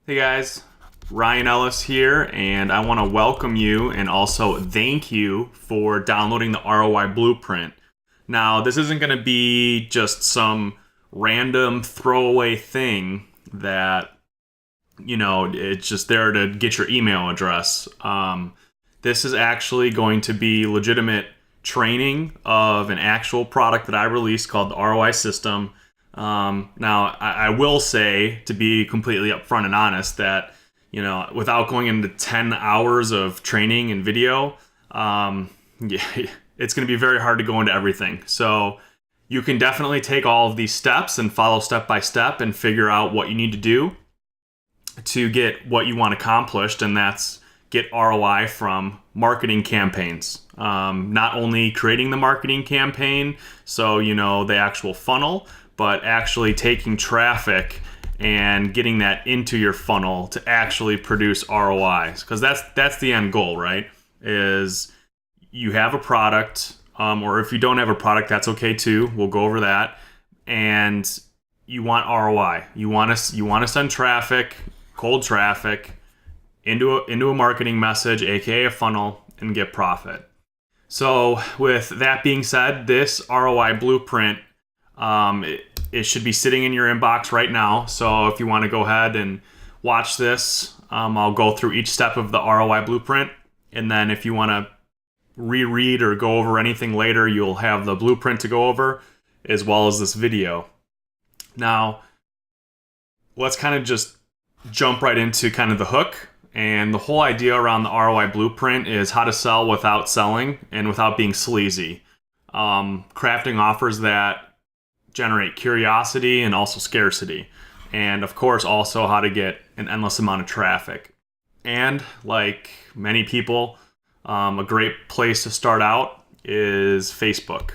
Hey guys, Ryan Ellis here, and I want to welcome you and also thank you for downloading the ROI Blueprint. Now, this isn't going to be just some random throwaway thing that, it's just there to get your email address. This is actually going to be legitimate training of an actual product that I released called the ROI system. Now, I will say, to be completely upfront and honest, that, without going into 10 hours of training and video, yeah, it's going to be very hard to go into everything. So you can definitely take all of these steps and follow step by step and figure out what you need to do to get what you want accomplished, and that's get ROI from marketing campaigns. Not only creating the marketing campaign, so the actual funnel, but actually taking traffic and getting that into your funnel to actually produce ROIs. Because that's the end goal, right? Is you have a product, or if you don't have a product, that's okay too. We'll go over that. And you want ROI. You want to send traffic, cold traffic, into a marketing message, aka a funnel, and get profit. So with that being said, this ROI blueprint, it should be sitting in your inbox right now. So if you want to go ahead and watch this, I'll go through each step of the ROI blueprint. And then if you want to reread or go over anything later, you'll have the blueprint to go over as well as this video. Now, let's kind of just jump right into kind of the hook. And the whole idea around the ROI blueprint is how to sell without selling and without being sleazy. Crafting offers that generate curiosity and also scarcity. And of course, also how to get an endless amount of traffic. And like many people, a great place to start out is Facebook.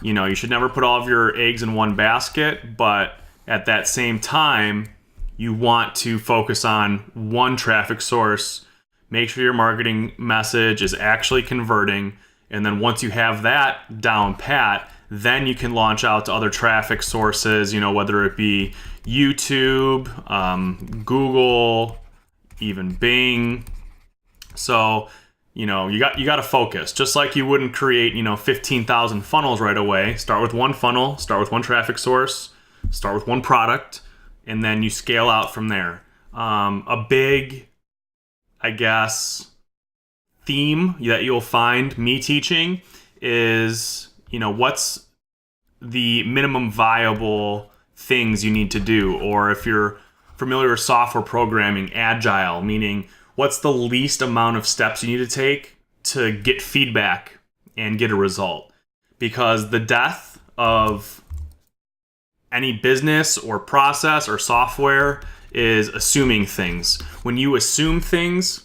You should never put all of your eggs in one basket, but at that same time, you want to focus on one traffic source, make sure your marketing message is actually converting, and then once you have that down pat, then you can launch out to other traffic sources, whether it be YouTube, Google, even Bing. So, you got to focus. Just like you wouldn't create, 15,000 funnels right away. Start with one funnel, start with one traffic source, start with one product, and then you scale out from there. A big, theme that you'll find me teaching is, what's the minimum viable things you need to do? Or if you're familiar with software programming, agile, meaning what's the least amount of steps you need to take to get feedback and get a result? Because the death of any business or process or software is assuming things. When you assume things,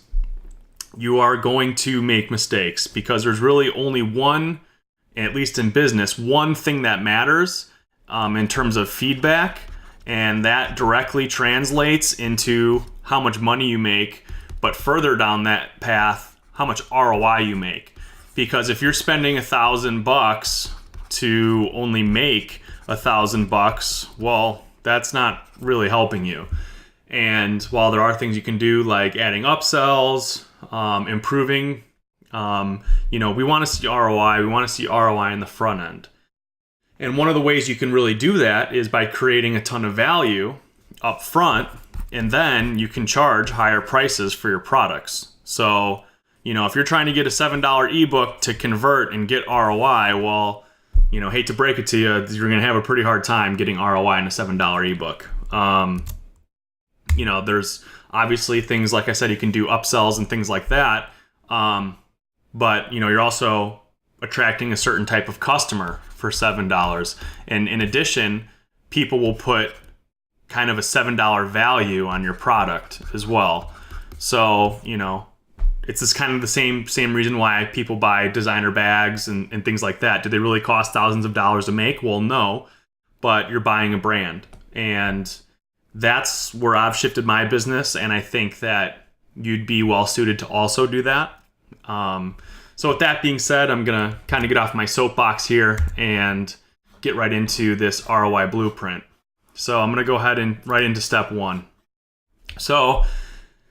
you are going to make mistakes, because there's really only one, at least in business, one thing that matters in terms of feedback, and that directly translates into how much money you make, but further down that path, how much ROI you make. Because if you're spending $1,000 to only make $1,000, well, that's not really helping you. And while there are things you can do like adding upsells, improving, we want to see ROI. We want to see ROI in the front end. And one of the ways you can really do that is by creating a ton of value up front, and then you can charge higher prices for your products. So, if you're trying to get a $7 ebook to convert and get ROI, well, hate to break it to you, you're going to have a pretty hard time getting ROI in a $7 ebook. There's obviously things, like I said, you can do upsells and things like that. But, you're also attracting a certain type of customer for $7. And in addition, people will put kind of a $7 value on your product as well. So, it's this kind of the same reason why people buy designer bags and things like that. Do they really cost thousands of dollars to make? Well, no, but you're buying a brand. And that's where I've shifted my business, and I think that you'd be well suited to also do that. So with that being said, I'm going to kind of get off my soapbox here and get right into this ROI blueprint. So I'm going to go ahead and right into step one. So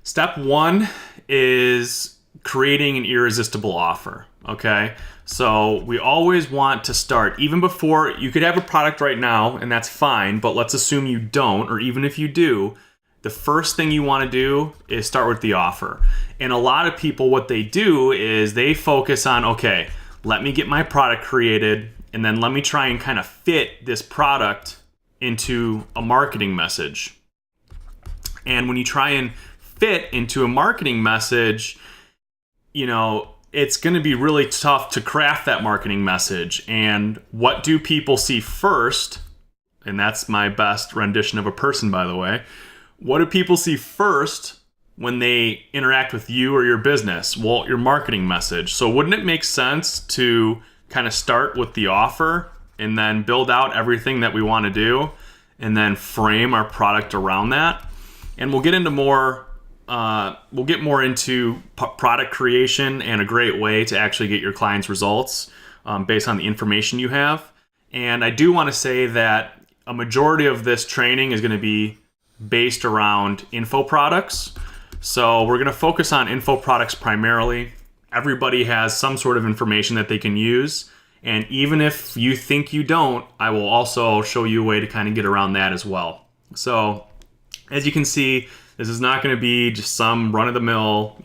step one is creating an irresistible offer. Okay. So we always want to start, even before, you could have a product right now and that's fine, but let's assume you don't, or even if you do, the first thing you want to do is start with the offer. And a lot of people, what they do is they focus on, okay, let me get my product created and then let me try and kind of fit this product into a marketing message. And when you try and fit into a marketing message, it's going to be really tough to craft that marketing message. And what do people see first? And that's my best rendition of a person, by the way. What do people see first when they interact with you or your business? Well, your marketing message. So wouldn't it make sense to kind of start with the offer and then build out everything that we want to do and then frame our product around that? And we'll get into more into product creation and a great way to actually get your clients results based on the information you have. And I do want to say that a majority of this training is going to be based around info products. So we're going to focus on info products primarily. Everybody has some sort of information that they can use. And even if you think you don't, I will also show you a way to kind of get around that as well. So as you can see, this is not going to be just some run-of-the-mill,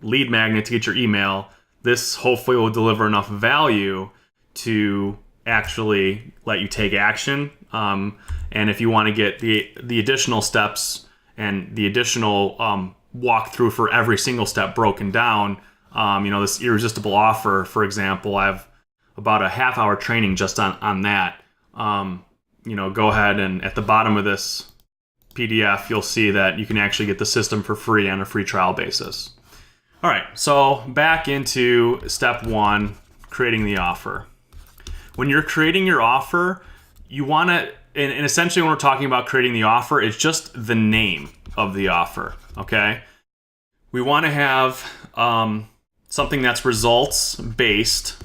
lead magnet to get your email. This hopefully will deliver enough value to actually let you take action. And if you want to get the additional steps and the additional walkthrough for every single step broken down, this irresistible offer, for example, I have about a half-hour training just on that. Go ahead and at the bottom of this PDF, you'll see that you can actually get the system for free on a free trial basis. All right, so back into step one, creating the offer. When you're creating your offer, you want to, and essentially when we're talking about creating the offer, it's just the name of the offer, okay? We want to have something that's results-based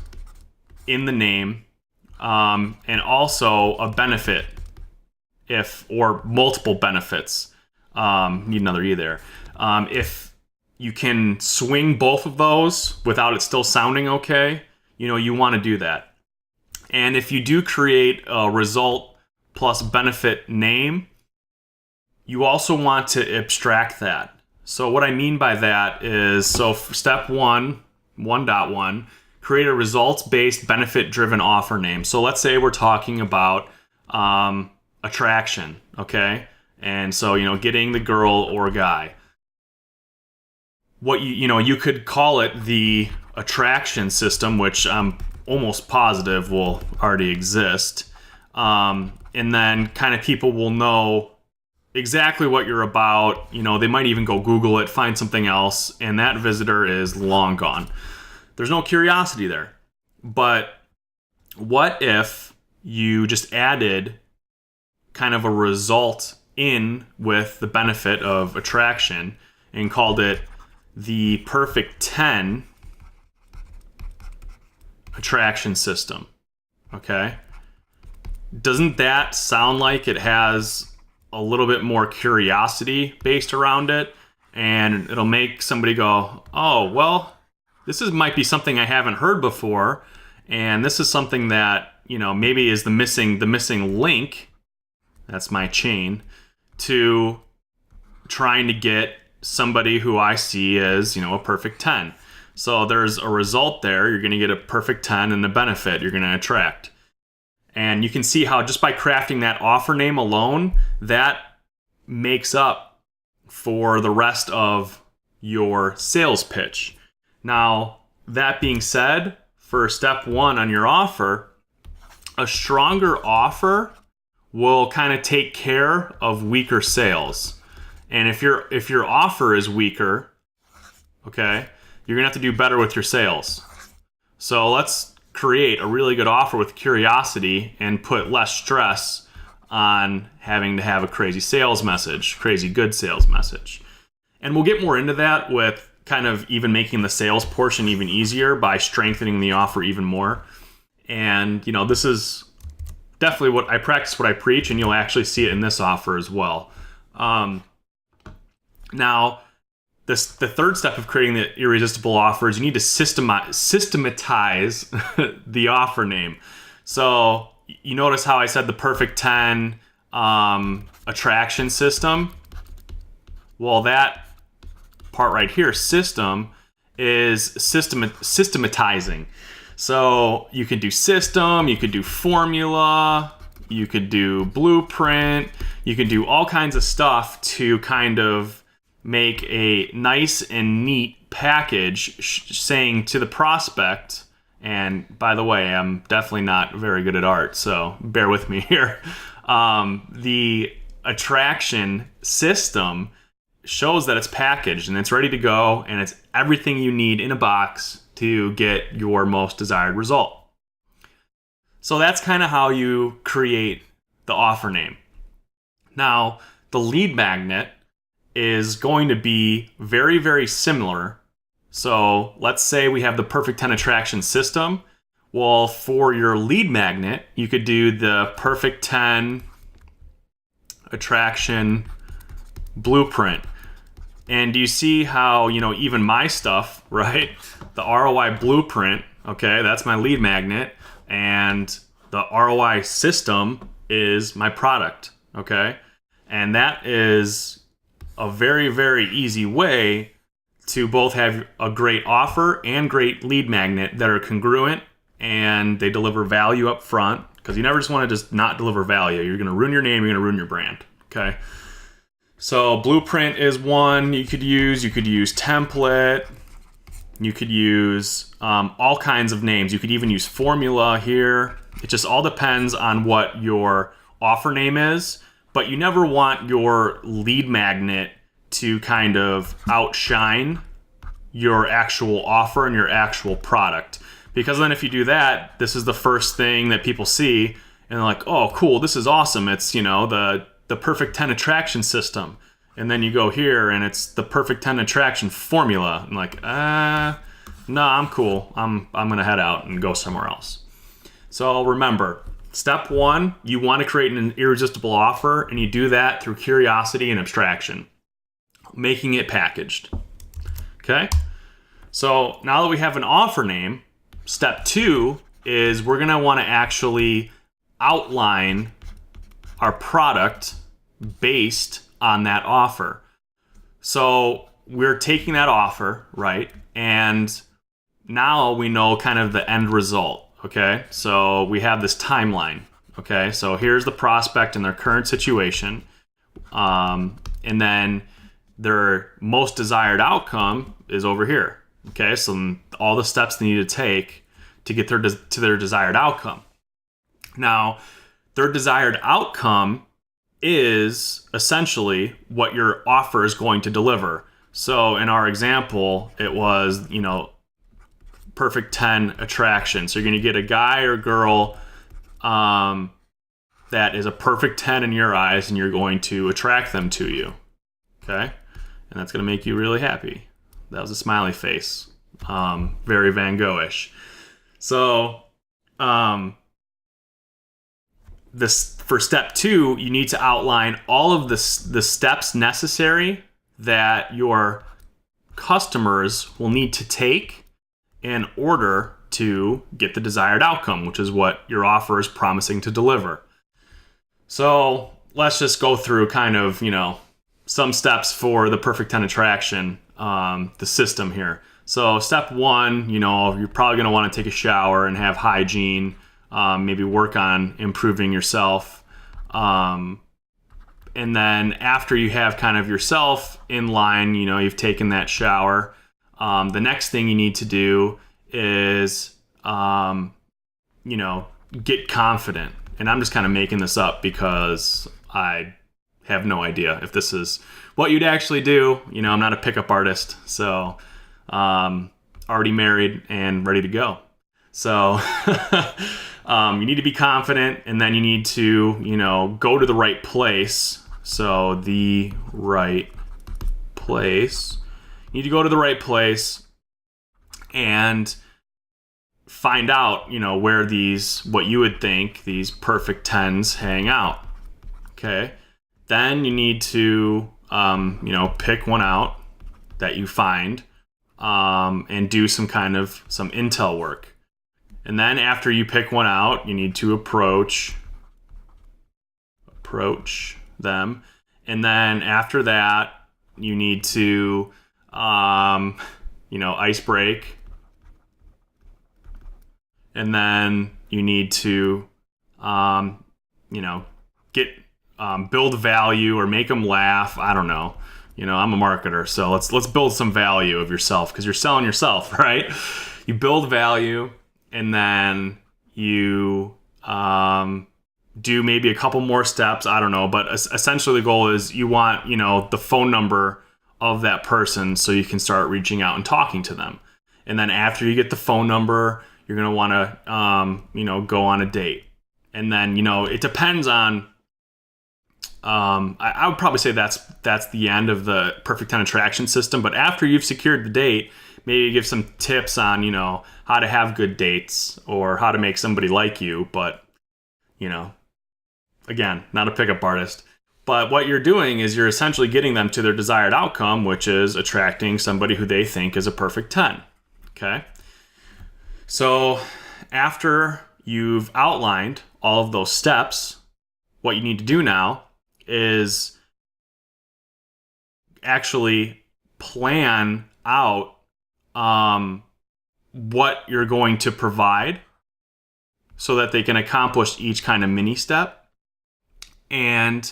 in the name, and also a benefit, or multiple benefits. Need another E there. If you can swing both of those without it still sounding okay, you want to do that. And if you do create a result plus benefit name, you also want to abstract that. So what I mean by that is, step 1.1, create a results-based benefit-driven offer name. So let's say we're talking about attraction, okay? And so, getting the girl or guy. What you could call it the attraction system, which I'm almost positive will already exist. And then kind of people will know exactly what you're about. They might even go Google it, find something else, and that visitor is long gone. There's no curiosity there. But what if you just added kind of a result in with the benefit of attraction and called it the perfect 10 attraction system? Okay? Doesn't that sound like it has a little bit more curiosity based around it? And it'll make somebody go, oh, well, might be something I haven't heard before. And this is something that, maybe is the missing link. That's my chain to trying to get somebody who I see as, a perfect 10. So there's a result there. You're going to get a perfect 10 and a benefit you're going to attract. And you can see how just by crafting that offer name alone, that makes up for the rest of your sales pitch. Now, that being said, for step one on your offer, a stronger offer will kind of take care of weaker sales. And if your offer is weaker, okay, you're gonna have to do better with your sales. So let's create a really good offer with curiosity and put less stress on having to have a crazy good sales message. And we'll get more into that with kind of even making the sales portion even easier by strengthening the offer even more. And this is definitely what I practice, what I preach, and you'll actually see it in this offer as well. Now, the third step of creating the irresistible offer is you need to systematize the offer name. So you notice how I said the perfect 10 attraction system? Well, that part right here, system, is systematizing. So you could do system, you could do formula, you could do blueprint, you could do all kinds of stuff to kind of make a nice and neat package saying to the prospect, and by the way, I'm definitely not very good at art, so bear with me here. The attraction system shows that it's packaged and it's ready to go, and it's everything you need in a box to get your most desired result. So that's kind of how you create the offer name. Now, the lead magnet is going to be very, very similar. So let's say we have the perfect 10 attraction system. Well, for your lead magnet, you could do the perfect 10 attraction blueprint. And do you see how, even my stuff, right? The ROI Blueprint, okay, that's my lead magnet. And the ROI system is my product, okay? And that is a very, very easy way to both have a great offer and great lead magnet that are congruent and they deliver value up front, because you never just want to just not deliver value. You're going to ruin your name, you're going to ruin your brand, okay? So blueprint is one you could use. You could use template. You could use all kinds of names. You could even use formula here. It just all depends on what your offer name is, but you never want your lead magnet to kind of outshine your actual offer and your actual product. Because then if you do that, this is the first thing that people see and they're like, oh, cool, this is awesome. It's, the perfect 10 attraction system. And then you go here and it's the perfect 10 attraction formula. I'm like, no, I'm cool. I'm going to head out and go somewhere else. So remember, step one, you want to create an irresistible offer, and you do that through curiosity and abstraction, making it packaged. Okay? So now that we have an offer name, step two is we're going to want to actually outline our product based on that offer. So we're taking that offer, right? And now we know kind of the end result, okay? So we have this timeline, okay? So here's the prospect in their current situation. And then their most desired outcome is over here, okay? So all the steps they need to take to get to their desired outcome. Now, their desired outcome is essentially what your offer is going to deliver. So in our example, it was, perfect 10 attraction. So you're going to get a guy or girl that is a perfect 10 in your eyes, and you're going to attract them to you. Okay? And that's going to make you really happy. That was a smiley face. Very Van Gogh-ish. So, for step two, you need to outline all of the steps necessary that your customers will need to take in order to get the desired outcome, which is what your offer is promising to deliver. So let's just go through kind of, some steps for the perfect 10 attraction, the system here. So step one, you're probably going to want to take a shower and have hygiene, maybe work on improving yourself. And then after you have kind of yourself in line, you've taken that shower, the next thing you need to do is, get confident. And I'm just kind of making this up because I have no idea if this is what you'd actually do. I'm not a pickup artist, so already married and ready to go. So you need to be confident, and then you need to, go to the right place. So the right place. You need to go to the right place and find out, where what you would think these perfect 10s hang out. Okay. Then you need to pick one out that you find, and do some intel work. And then after you pick one out, you need to approach them. And then after that, you need to, ice break. And then you need to, build value or make them laugh. I don't know. I'm a marketer, so let's build some value of yourself, because you're selling yourself, right? You build value, and then you do maybe a couple more steps. I don't know, but essentially the goal is you want the phone number of that person so you can start reaching out and talking to them. And then after you get the phone number, you're gonna want to go on a date. And then it depends on. I would probably say that's the end of the Perfect 10 attraction system. But after you've secured the date, maybe give some tips on how to have good dates or how to make somebody like you. But again, not a pickup artist. But what you're doing is you're essentially getting them to their desired outcome, which is attracting somebody who they think is a perfect 10. Okay. So after you've outlined all of those steps, what you need to do now is actually plan out what you're going to provide so that they can accomplish each kind of mini step. And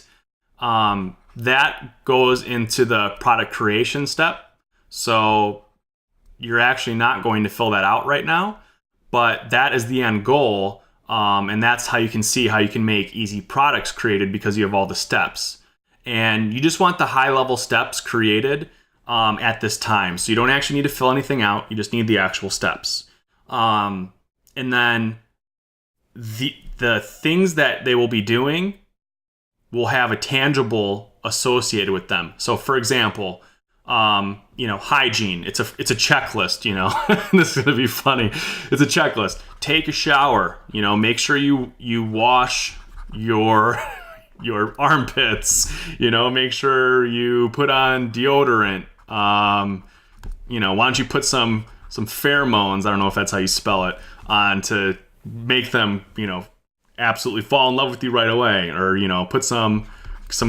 that goes into the product creation step. So you're actually not going to fill that out right now, but that is the end goal. And that's how you can see how you can make easy products created, because you have all the steps. And you just want the high level steps created at this time. So you don't actually need to fill anything out. You just need the actual steps. And then the things that they will be doing will have a tangible associated with them. So for example, hygiene. It's a checklist, This is going to be funny. It's a checklist. Take a shower, make sure you wash your armpits, make sure you put on deodorant. Why don't you put some pheromones, I don't know if that's how you spell it, on to make them, absolutely fall in love with you right away, or, put some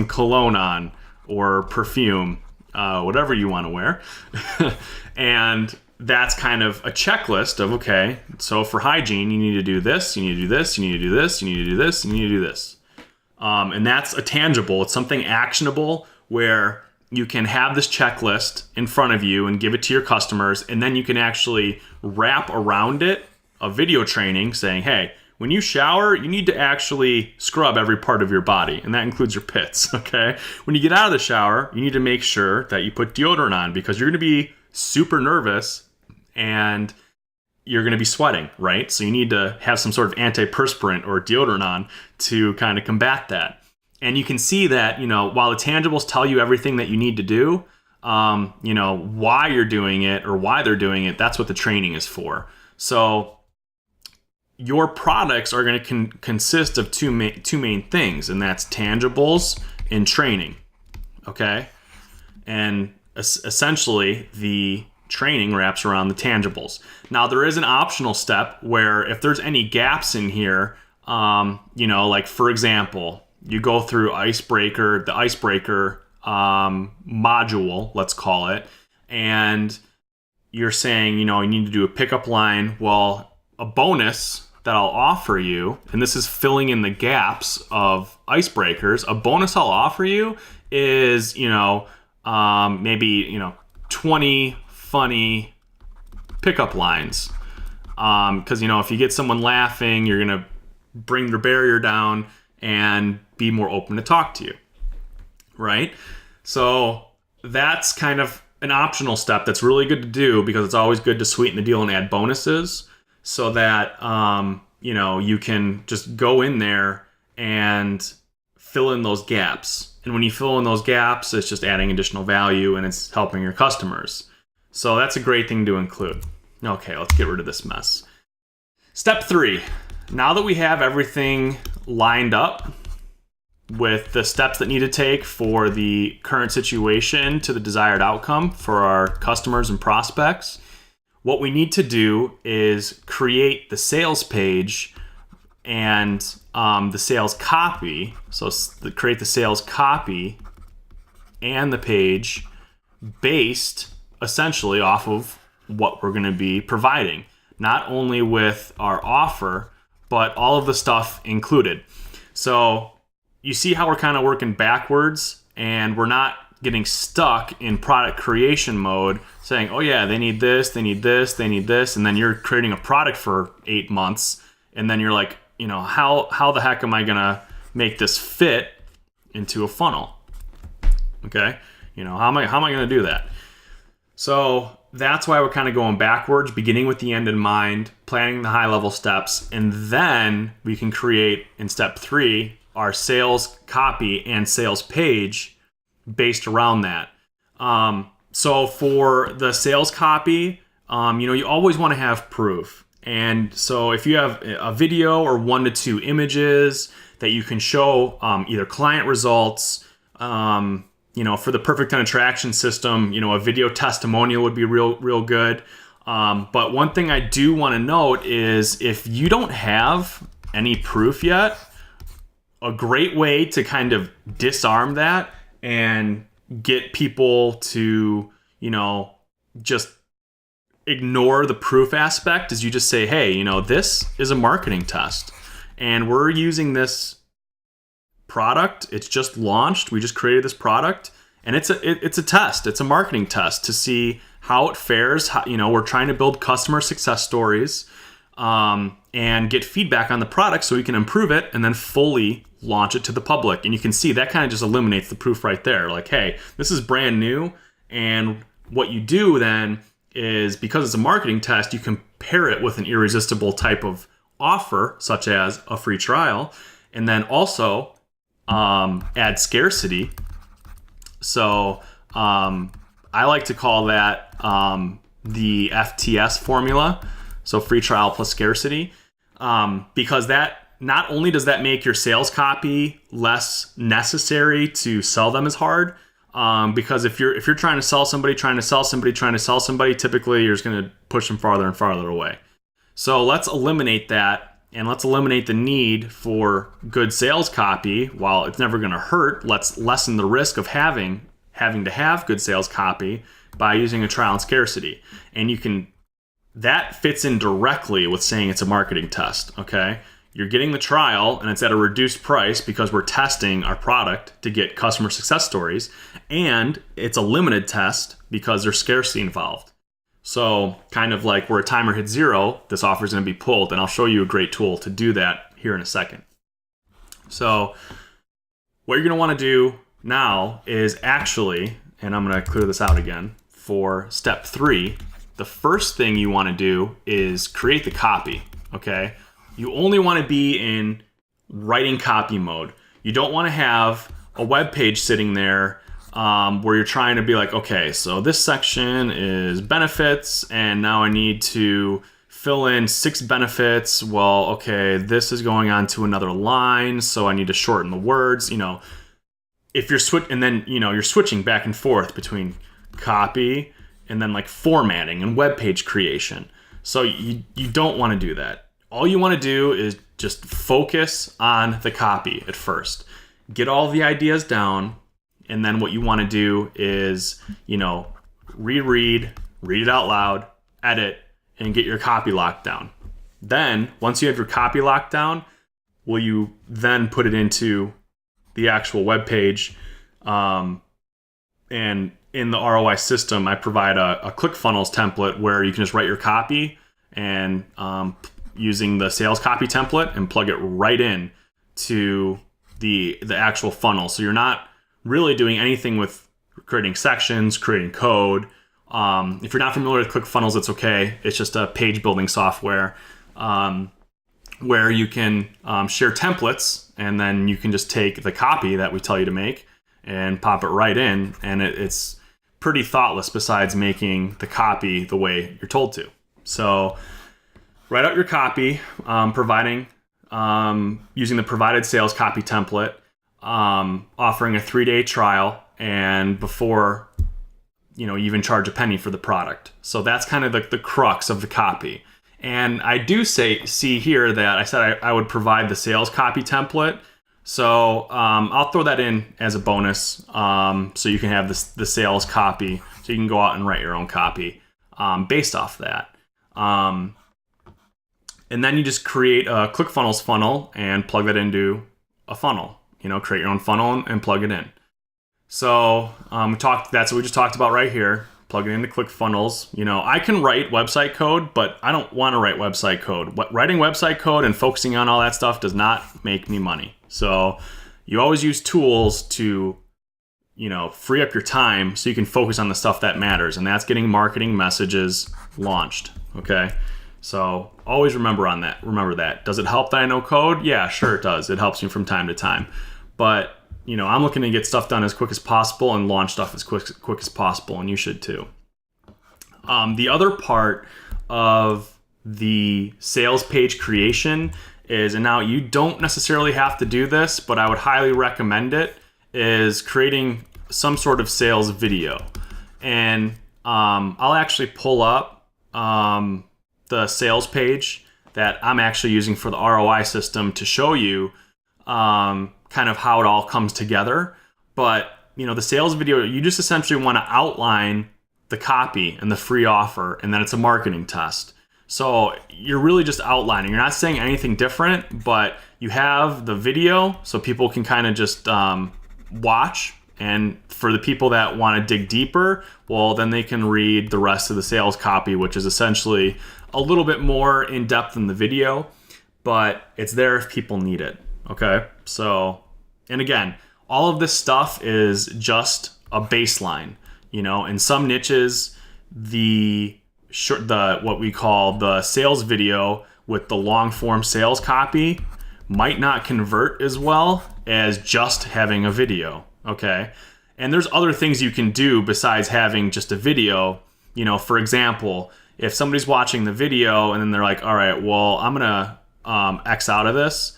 cologne on or perfume. Whatever you want to wear. And that's kind of a checklist of, okay, so for hygiene, you need to do this, you need to do this, you need to do this, you need to do this, you need to do this. And that's a tangible, it's something actionable where you can have this checklist in front of you and give it to your customers. And then you can actually wrap around it a video training saying, hey, when you shower, you need to actually scrub every part of your body, and that includes your pits, okay? When you get out of the shower, you need to make sure that you put deodorant on, because you're going to be super nervous and you're going to be sweating, right? So you need to have some sort of antiperspirant or deodorant on to kind of combat that. And you can see that, while the tangibles tell you everything that you need to do, why you're doing it or why they're doing it, that's what the training is for. So your products are going to consist of two main things, and that's tangibles and training, okay? And essentially, the training wraps around the tangibles. Now, there is an optional step where if there's any gaps in here, like for example, you go through the icebreaker module, let's call it, and you're saying, you need to do a pickup line. Well, a bonus that I'll offer you, and this is filling in the gaps of icebreakers, a bonus I'll offer you is, maybe, 20 funny pickup lines. Because, if you get someone laughing, you're going to bring their barrier down and be more open to talk to you, right? So that's kind of an optional step that's really good to do, because it's always good to sweeten the deal and add bonuses, so that you can just go in there and fill in those gaps. And when you fill in those gaps, it's just adding additional value and it's helping your customers. So that's a great thing to include. Okay, let's get rid of this mess. Step 3. Now that we have everything lined up, with the steps that need to take for the current situation to the desired outcome for our customers and prospects. What we need to do is create the sales page and the sales copy. So create the sales copy and the page based essentially off of what we're going to be providing, not only with our offer, but all of the stuff included. So you see how we're kind of working backwards, and we're not getting stuck in product creation mode saying, oh yeah, they need this, they need this, they need this. And then you're creating a product for 8 months. And then you're like, how the heck am I going to make this fit into a funnel? Okay. How am I going to do that? So that's why we're kind of going backwards, beginning with the end in mind, planning the high level steps. And then we can create in step 3, our sales copy and sales page based around that. So for the sales copy, you always want to have proof. And so if you have a video or 1 to 2 images that you can show either client results, for the perfect 10 attraction system, a video testimonial would be real good. But one thing I do want to note is if you don't have any proof yet, a great way to kind of disarm that and get people to, just ignore the proof aspect is you just say, hey, this is a marketing test and we're using this product. It's just launched. We just created this product and it's a test. It's a marketing test to see how it fares. We're trying to build customer success stories and get feedback on the product so we can improve it and then fully launch it to the public. And you can see that kind of just eliminates the proof right there. Like, hey, this is brand new. And what you do then is, because it's a marketing test, you compare it with an irresistible type of offer, such as a free trial, and then also add scarcity. So I like to call that the FTS formula. So free trial plus scarcity, because that not only does that make your sales copy less necessary to sell them as hard, because if you're trying to sell somebody, typically you're just going to push them farther and farther away. So let's eliminate that, and let's eliminate the need for good sales copy. While it's never going to hurt, let's lessen the risk of having to have good sales copy by using a trial and scarcity. And that fits in directly with saying it's a marketing test. Okay. You're getting the trial and it's at a reduced price because we're testing our product to get customer success stories. And it's a limited test because there's scarcity involved. So kind of like where a timer hits 0, this offer is going to be pulled. And I'll show you a great tool to do that here in a second. So what you're going to want to do now is actually, and I'm going to clear this out again, for step 3, the first thing you want to do is create the copy. Okay. You only want to be in writing copy mode. You don't want to have a web page sitting there where you're trying to be like, okay, so this section is benefits, and now I need to fill in 6 benefits. Well, okay, this is going on to another line, so I need to shorten the words. If you're you're switching back and forth between copy and then like formatting and web page creation. So you don't want to do that. All you want to do is just focus on the copy at first. Get all the ideas down, and then what you want to do is, read it out loud, edit, and get your copy locked down. Then, once you have your copy locked down, will you then put it into the actual web page? And in the ROI system, I provide a ClickFunnels template where you can just write your copy and using the sales copy template and plug it right in to the actual funnel. So you're not really doing anything with creating sections, creating code. If you're not familiar with ClickFunnels, it's okay. It's just a page building software where you can share templates, and then you can just take the copy that we tell you to make and pop it right in. And it's pretty thoughtless besides making the copy the way you're told to. So write out your copy, using the provided sales copy template. offering a 3-day trial and before you even charge a penny for the product. So that's kind of the crux of the copy. And I do see here that I said I would provide the sales copy template. So I'll throw that in as a bonus, so you can have the sales copy, so you can go out and write your own copy based off that. And then you just create a ClickFunnels funnel and plug that into a funnel. Create your own funnel and plug it in. So that's what we just talked about right here. Plug it into ClickFunnels. I can write website code, but I don't want to write website code. Writing website code and focusing on all that stuff does not make me money. So you always use tools to, free up your time so you can focus on the stuff that matters. And that's getting marketing messages launched. Okay. So always remember that. Does it help that I know code? Yeah, sure it does. It helps me from time to time. But, I'm looking to get stuff done as quick as possible and launch stuff as quick as possible. And you should too. The other part of the sales page creation is, and now you don't necessarily have to do this, but I would highly recommend it, is creating some sort of sales video. And I'll actually pull up the sales page that I'm actually using for the ROI system to show you kind of how it all comes together. But, the sales video, you just essentially want to outline the copy and the free offer, and then it's a marketing test. So you're really just outlining. You're not saying anything different, but you have the video so people can kind of just watch. And for the people that want to dig deeper, well, then they can read the rest of the sales copy, which is essentially a little bit more in depth than the video, but it's there if people need it. Okay. So, and again, all of this stuff is just a baseline. In some niches, what we call the sales video with the long form sales copy might not convert as well as just having a video. Okay. And there's other things you can do besides having just a video. For example, if somebody's watching the video and then they're like, all right, well, I'm going to X out of this.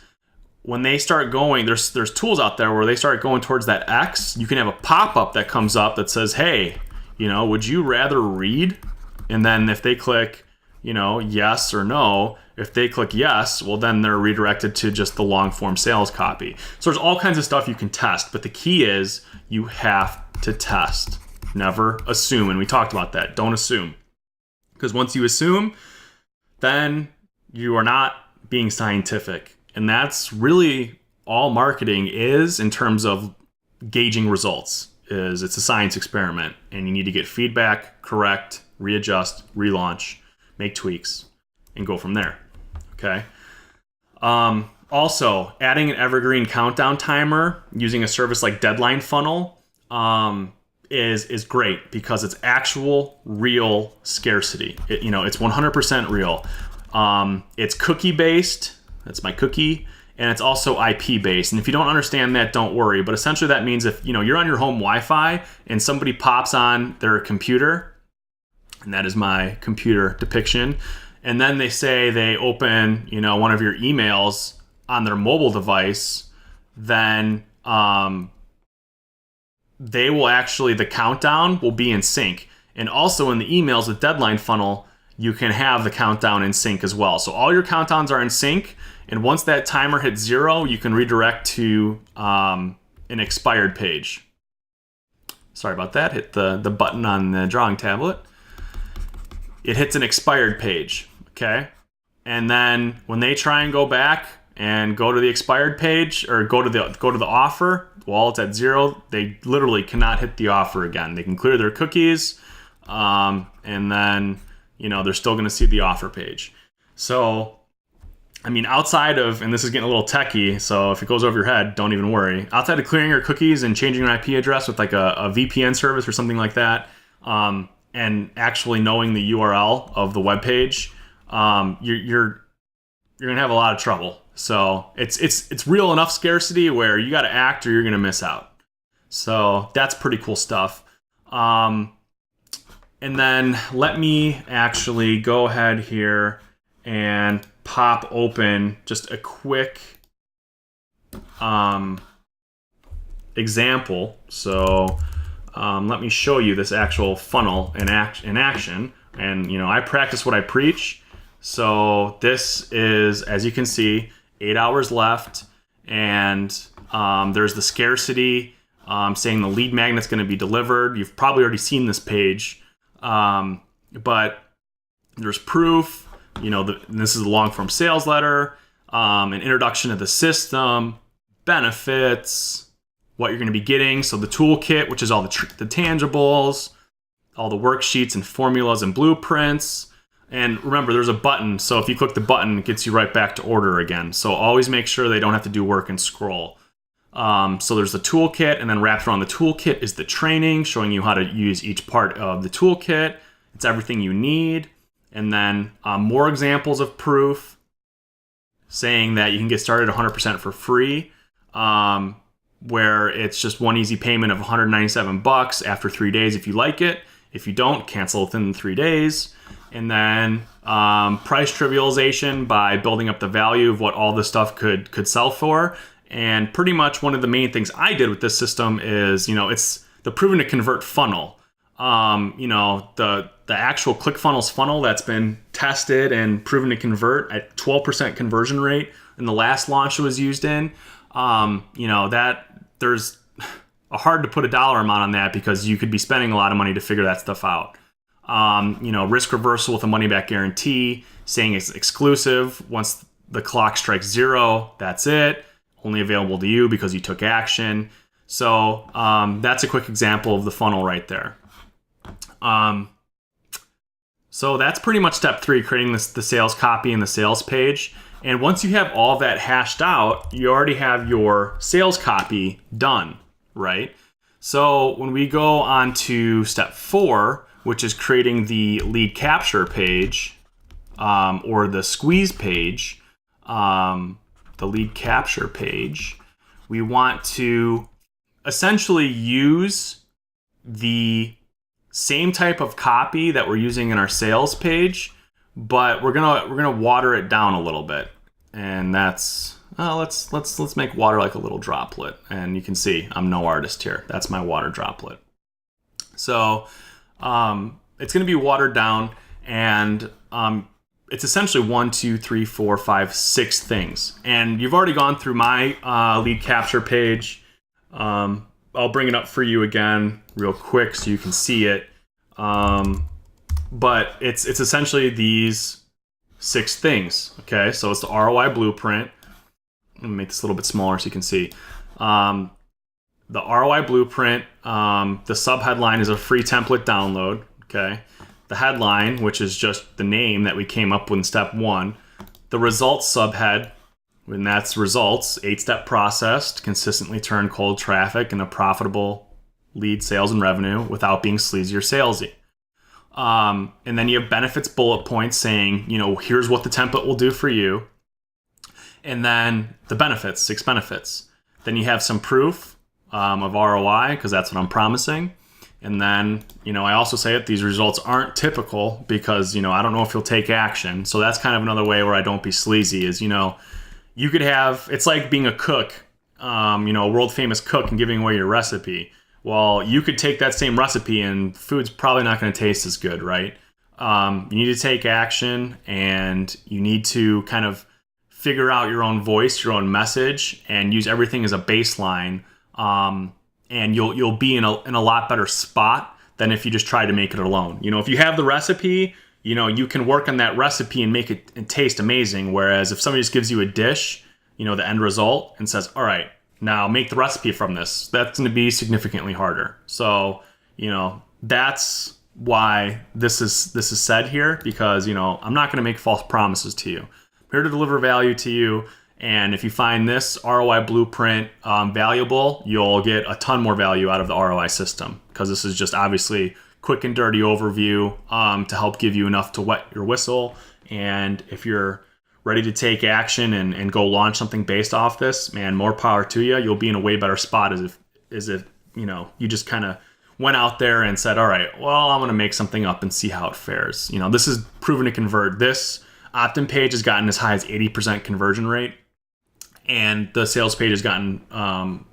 When they start going, there's tools out there where they start going towards that X. You can have a pop-up that comes up that says, hey, would you rather read? And then if they click, yes or no, if they click yes, well, then they're redirected to just the long form sales copy. So there's all kinds of stuff you can test, but the key is you have to test. Never assume. And we talked about that. Don't assume. Because once you assume, then you are not being scientific. And that's really all marketing is in terms of gauging results. It's a science experiment, and you need to get feedback, correct, readjust, relaunch, make tweaks, and go from there. Okay. Also, adding an evergreen countdown timer using a service like Deadline Funnel is great because it's actual, real scarcity. It's 100% real. It's cookie based. That's my cookie. And it's also IP based. And if you don't understand that, don't worry. But essentially that means if you're on your home Wi-Fi and somebody pops on their computer, and that is my computer depiction, and then they say they open, one of your emails on their mobile device, then they will actually, the countdown will be in sync. And also in the emails with Deadline Funnel, you can have the countdown in sync as well. So all your countdowns are in sync. And once that timer hits 0, you can redirect to an expired page. Sorry about that. Hit the button on the drawing tablet. It hits an expired page. Okay. And then when they try and go back and go to the expired page or go to the offer, well, it's at 0. They literally cannot hit the offer again. They can clear their cookies, and then they're still going to see the offer page. So, outside of, and this is getting a little techie, so if it goes over your head, don't even worry. Outside of clearing your cookies and changing your IP address with like a VPN service or something like that, and actually knowing the URL of the web page, you're gonna have a lot of trouble. So it's real enough scarcity where you got to act or you're gonna miss out. So that's pretty cool stuff. And then let me actually go ahead here and pop open just a quick example. So let me show you this actual funnel in action. And, I practice what I preach. So this is, as you can see, 8 hours left. And there's the scarcity saying the lead magnet's going to be delivered. You've probably already seen this page. But there's proof, this is a long form sales letter, an introduction to the system, benefits, what you're going to be getting. So the toolkit, which is all the tangibles, all the worksheets and formulas and blueprints. And remember, there's a button. So if you click the button, it gets you right back to order again. So always make sure they don't have to do work and scroll. So there's the toolkit, and then wrapped around the toolkit is the training showing you how to use each part of the toolkit. It's everything you need. And then more examples of proof saying that you can get started 100% for free, where it's just one easy payment of $197 after 3 days if you like it. If you don't, cancel within 3 days. And then price trivialization by building up the value of what all this stuff could sell for. And pretty much one of the main things I did with this system is, it's the proven to convert funnel. The actual ClickFunnels funnel that's been tested and proven to convert at 12% conversion rate in the last launch it was used in. That there's a hard to put a dollar amount on that because you could be spending a lot of money to figure that stuff out. Risk reversal with a money back guarantee, saying it's exclusive. Once the clock strikes 0, that's it. Only available to you because you took action. So that's a quick example of the funnel right there. So that's pretty much step 3, creating the sales copy and the sales page. And once you have all that hashed out, you already have your sales copy done, right? So when we go on to step 4, which is creating the lead capture page, or the squeeze page, the lead capture page, we want to essentially use the same type of copy that we're using in our sales page, but we're gonna water it down a little bit. And that's let's make water like a little droplet. And you can see I'm no artist here. That's my water droplet. So it's gonna be watered down, and it's essentially 1, 2, 3, 4, 5, 6 things. And you've already gone through my lead capture page. I'll bring it up for you again real quick so you can see it. But it's essentially these 6 things. Okay, so it's the ROI Blueprint. Let me make this a little bit smaller so you can see. The ROI Blueprint, the subheadline is a free template download. Okay, the headline, which is just the name that we came up with in step 1. The results subhead, and that's results, 8-step process to consistently turn cold traffic into profitable lead sales and revenue without being sleazy or salesy. And then you have benefits bullet points saying, here's what the template will do for you. And then the benefits, 6 benefits. Then you have some proof of ROI, because that's what I'm promising. And then, I also say that these results aren't typical because, I don't know if you'll take action. So that's kind of another way where I don't be sleazy is, you could have, it's like being a cook, a world famous cook and giving away your recipe. Well, you could take that same recipe and food's probably not going to taste as good, right? You need to take action, and you need to kind of figure out your own voice, your own message, and use everything as a baseline. And you'll be in a lot better spot than if you just try to make it alone. If you have the recipe, you can work on that recipe and make it taste amazing. Whereas if somebody just gives you a dish, the end result, and says, all right, now make the recipe from this, that's going to be significantly harder. So, that's why this is said here, because, I'm not going to make false promises to you. I'm here to deliver value to you. And if you find this ROI Blueprint valuable, you'll get a ton more value out of the ROI system, because this is just obviously quick and dirty overview to help give you enough to wet your whistle. And if you're ready to take action and go launch something based off this, man, more power to you. You'll be in a way better spot as if you just kind of went out there and said, all right, well, I'm going to make something up and see how it fares. This is proven to convert. This opt-in page has gotten as high as 80% conversion rate. and the sales page has gotten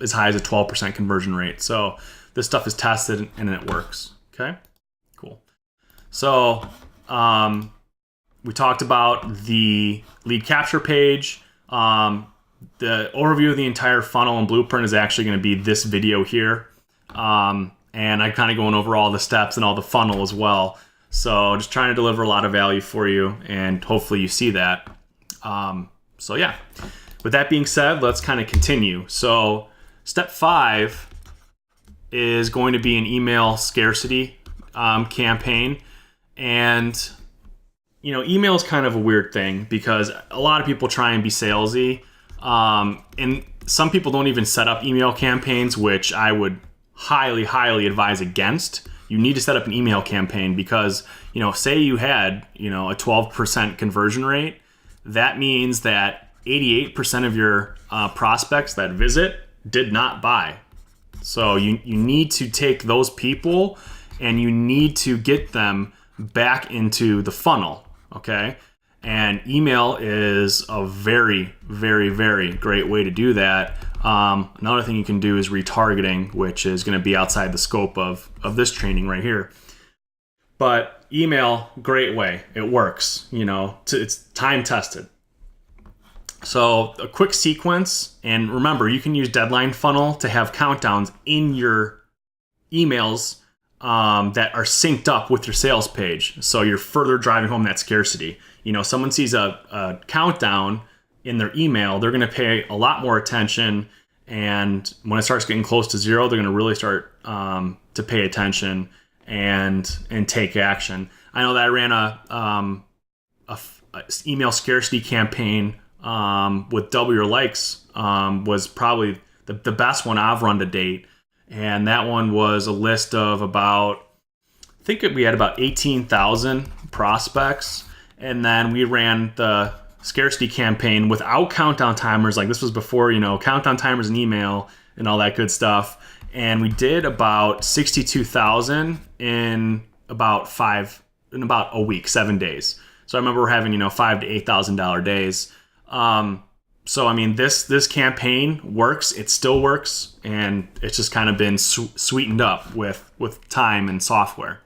as high as a 12% conversion rate. So this stuff is tested and it works. Okay, cool. So we talked about the lead capture page. The overview of the entire funnel and blueprint is actually going to be this video here. And I'm kind of going over all the steps and all the funnel as well. So just trying to deliver a lot of value for you, and hopefully you see that. So yeah, with that being said, let's kind of continue. So step 5 is going to be an email scarcity campaign. And email is kind of a weird thing because a lot of people try and be salesy. And some people don't even set up email campaigns, which I would highly, highly advise against. You need to set up an email campaign because, say you had, a 12% conversion rate. That means that 88% of your prospects that visit did not buy. So you need to take those people and you need to get them back into the funnel, okay? And email is a very, very, very great way to do that. Another thing you can do is retargeting, which is going to be outside the scope of this training right here. But email, great way. It works. It's time tested. So a quick sequence, and remember, you can use Deadline Funnel to have countdowns in your emails that are synced up with your sales page. So you're further driving home that scarcity. Someone sees a countdown in their email, they're going to pay a lot more attention. And when it starts getting close to 0, they're going to really start to pay attention and take action. I know that I ran a email scarcity campaign with Double Your Likes was probably the best one I've run to date. And that one was a list of we had about 18,000 prospects. And then we ran the scarcity campaign without countdown timers. Like this was before, countdown timers and email and all that good stuff. And we did about 62,000 in about a week, 7 days. So I remember we're having, $5,000 to $8,000 days. So, I mean, this campaign works. It still works. And it's just kind of been sweetened up with time and software.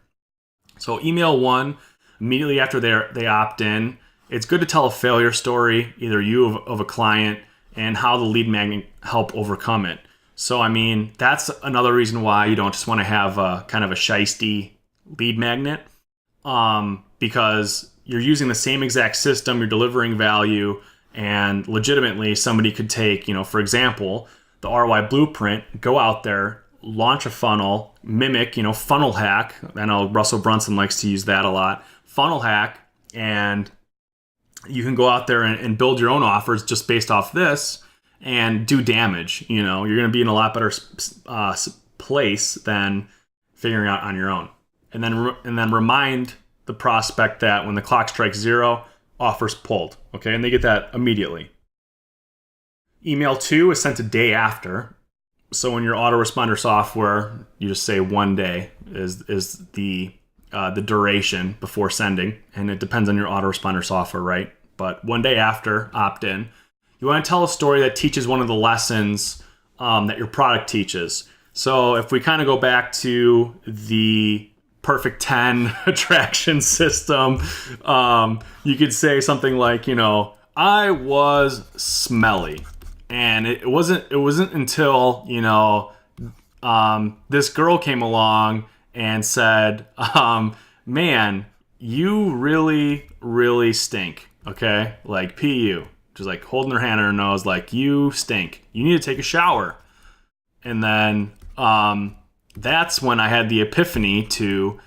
So email 1, immediately after they opt in, it's good to tell a failure story, either you of a client, and how the lead magnet help overcome it. So, I mean, that's another reason why you don't just want to have a kind of a shiesty lead magnet, because you're using the same exact system, you're delivering value, and legitimately somebody could take, for example, the ROI Blueprint, go out there, launch a funnel, mimic, funnel hack. I know Russell Brunson likes to use that a lot. Funnel hack, and you can go out there and build your own offers just based off this and do damage. You're going to be in a lot better place than figuring out on your own. And then remind the prospect that when the clock strikes 0, offers pulled. Okay, and they get that immediately. Email 2 is sent a day after. So in your autoresponder software, you just say 1 day is the duration before sending, and it depends on your autoresponder software, right? But 1 day after opt-in, you want to tell a story that teaches one of the lessons that your product teaches. So if we kind of go back to the perfect 10 attraction system, you could say something like, I was smelly, and it wasn't until this girl came along and said, man, you really, really stink. Okay. Like PU, just like holding her hand on her nose, like you stink. You need to take a shower. And then, that's when I had the epiphany to,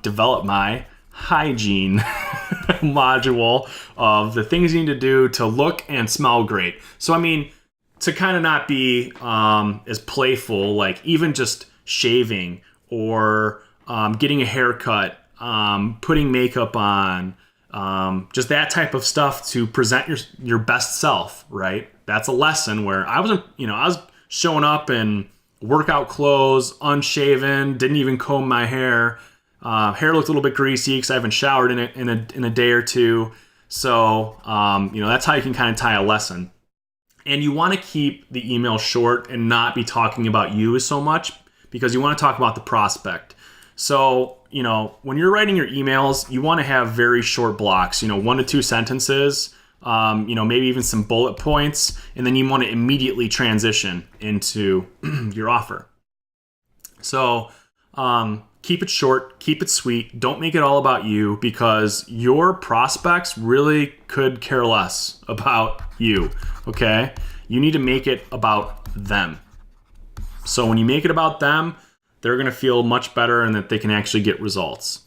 develop my hygiene module of the things you need to do to look and smell great. So, I mean, to kind of not be, as playful, like even just shaving or getting a haircut, putting makeup on, just that type of stuff to present your best self, right? That's a lesson where I was showing up in workout clothes, unshaven, didn't even comb my hair. Hair looked a little bit greasy because I haven't showered in a day or two. So, that's how you can kind of tie a lesson. And you want to keep the email short and not be talking about you so much, because you want to talk about the prospect. So, when you're writing your emails, you want to have very short blocks, 1 to 2 sentences, maybe even some bullet points, and then you want to immediately transition into your offer. So, keep it short, keep it sweet. Don't make it all about you, because your prospects really could care less about you, okay? You need to make it about them. So when you make it about them, they're going to feel much better and that they can actually get results.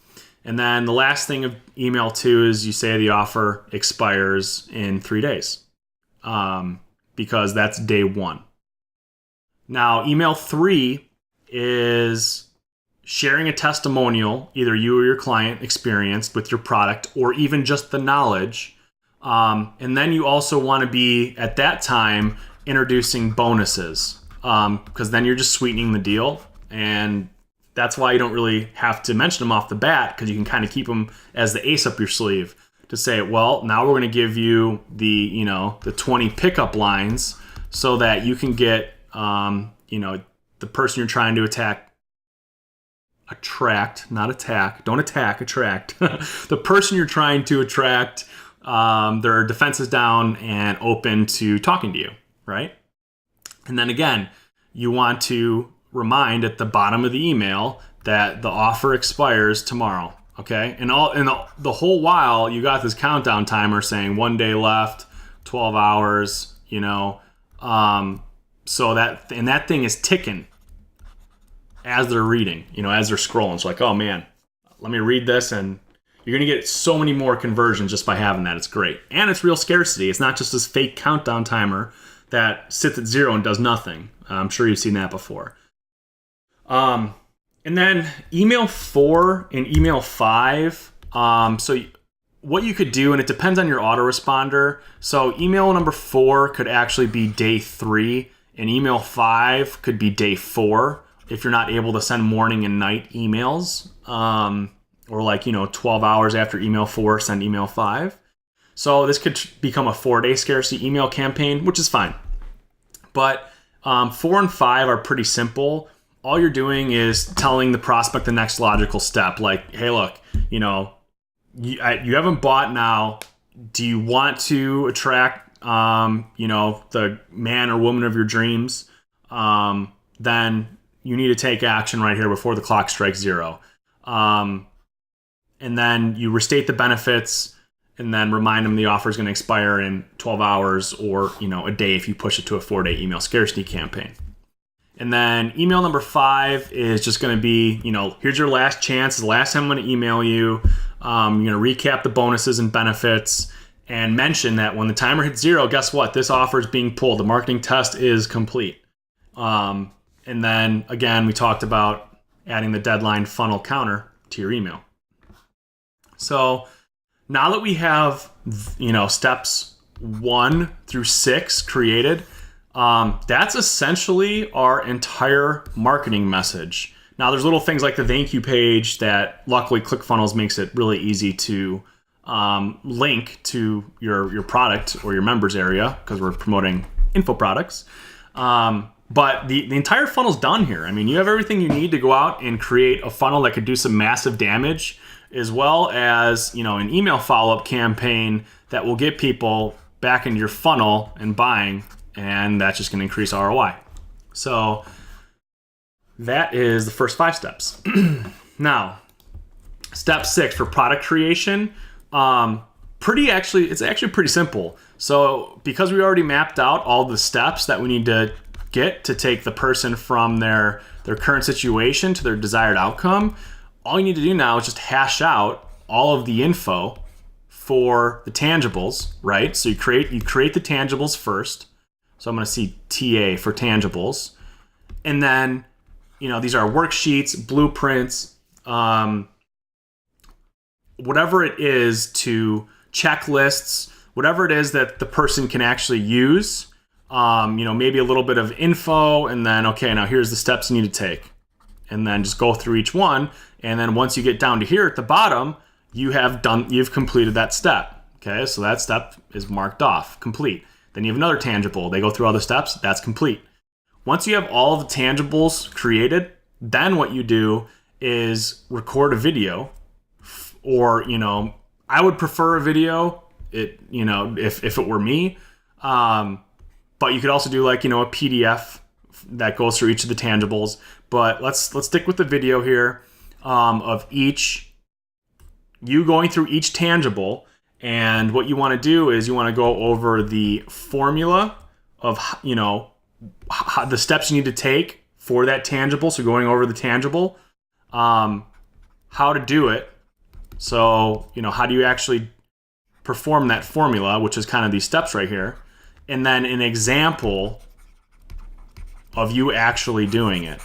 And then the last thing of email 2 is you say the offer expires in 3 days, because that's day 1. Now, email 3 is sharing a testimonial, either you or your client experienced with your product, or even just the knowledge. And then you also want to be, at that time, introducing bonuses, because then you're just sweetening the deal. And that's why you don't really have to mention them off the bat, because you can kind of keep them as the ace up your sleeve to say, well, now we're going to give you the 20 pickup lines so that you can get, the person you're trying to attract, not attack, don't attack, attract. The person you're trying to attract, their defenses down and open to talking to you, right? And then again, you want to remind at the bottom of the email that the offer expires tomorrow, okay? And the whole while, you got this countdown timer saying 1 day left, 12 hours, so that thing is ticking as they're reading, as they're scrolling. It's like, oh man, let me read this, and you're going to get so many more conversions just by having that. It's great. And it's real scarcity. It's not just this fake countdown timer that sits at 0 and does nothing. I'm sure you've seen that before. And then email 4 and email 5. So what you could do, and it depends on your autoresponder. So email number 4 could actually be day 3, and email 5 could be day 4. If you're not able to send morning and night emails, or 12 hours after email 4, send email 5. So this could become a 4-day scarcity email campaign, which is fine. But 4 and 5 are pretty simple. All you're doing is telling the prospect the next logical step. Like, hey, look, you haven't bought now. Do you want to attract, the man or woman of your dreams? Then you need to take action right here before the clock strikes 0. And then you restate the benefits, and then remind them the offer is going to expire in 12 hours or, a day if you push it to a 4-day email scarcity campaign. And then email number 5 is just going to be, here's your last chance. It's the last time I'm going to email you. You're going to recap the bonuses and benefits and mention that when the timer hits 0, guess what? This offer is being pulled. The marketing test is complete. And then, again, we talked about adding the deadline funnel counter to your email. So now that we have, steps 1 through 6 created, that's essentially our entire marketing message. Now, there's little things like the thank you page that luckily ClickFunnels makes it really easy to link to your product or your members area, because we're promoting info products. But the entire funnel's done here. I mean, you have everything you need to go out and create a funnel that could do some massive damage, as well as, an email follow-up campaign that will get people back into your funnel and buying, and that's just going to increase ROI. So that is the first 5 steps. Now, step 6 for product creation. It's actually pretty simple. So because we already mapped out all the steps that we need to get to take the person from their current situation to their desired outcome, all you need to do now is just hash out all of the info for the tangibles, right? So you create the tangibles first. So I'm going to see TA for tangibles. And then, these are worksheets, blueprints, whatever it is, to checklists, whatever it is that the person can actually use. Maybe a little bit of info, and then, okay, now here's the steps you need to take. And then just go through each one. And then once you get down to here at the bottom, you've completed that step. Okay, so that step is marked off, complete. Then you have another tangible. They go through all the steps. That's complete. Once you have all of the tangibles created, then what you do is record a video, or, I would prefer a video, if it were me. But you could also do like, a PDF that goes through each of the tangibles. But let's stick with the video here, of you going through each tangible. And what you want to do is you want to go over the formula of, the steps you need to take for that tangible. So going over the tangible, how to do it. So, how do you actually perform that formula, which is kind of these steps right here. And then an example of you actually doing it.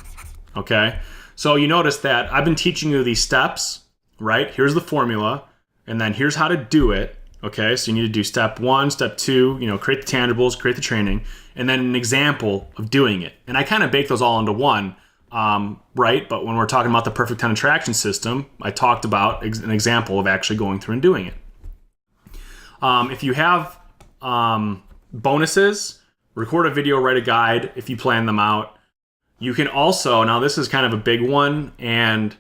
Okay. So you notice that I've been teaching you these steps, right? Here's the formula, and then here's how to do it. Okay. So you need to do step 1, step 2, create the tangibles, create the training, and then an example of doing it. And I kind of bake those all into one, right? But when we're talking about the perfect 10 attraction system, I talked about an example of actually going through and doing it. If you have bonuses, record a video, write a guide if you plan them out. You can also, now this is kind of a big one, and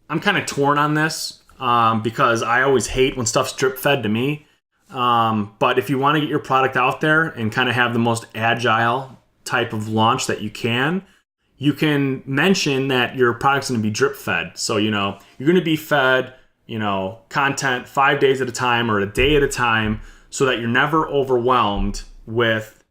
I'm kind of torn on this because I always hate when stuff's drip fed to me. But if you want to get your product out there and kind of have the most agile type of launch that you can mention that your product's going to be drip fed. So, you're going to be fed, content 5 days at a time or a day at a time, so that you're never overwhelmed with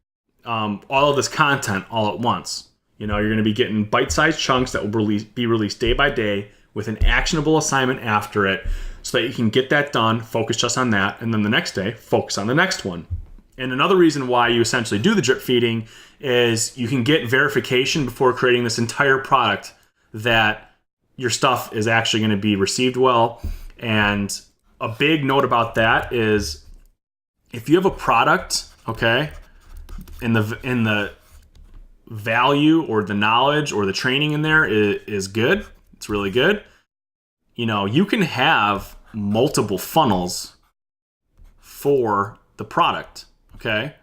all of this content all at once. You're going to be getting bite-sized chunks that will be released day by day with an actionable assignment after it, so that you can get that done, focus just on that, and then the next day, focus on the next one. And another reason why you essentially do the drip feeding is you can get verification before creating this entire product that your stuff is actually going to be received well. And a big note about that is, if you have a product, okay, in the value or the knowledge or the training in there is good, it's really good, you can have multiple funnels for the product, okay?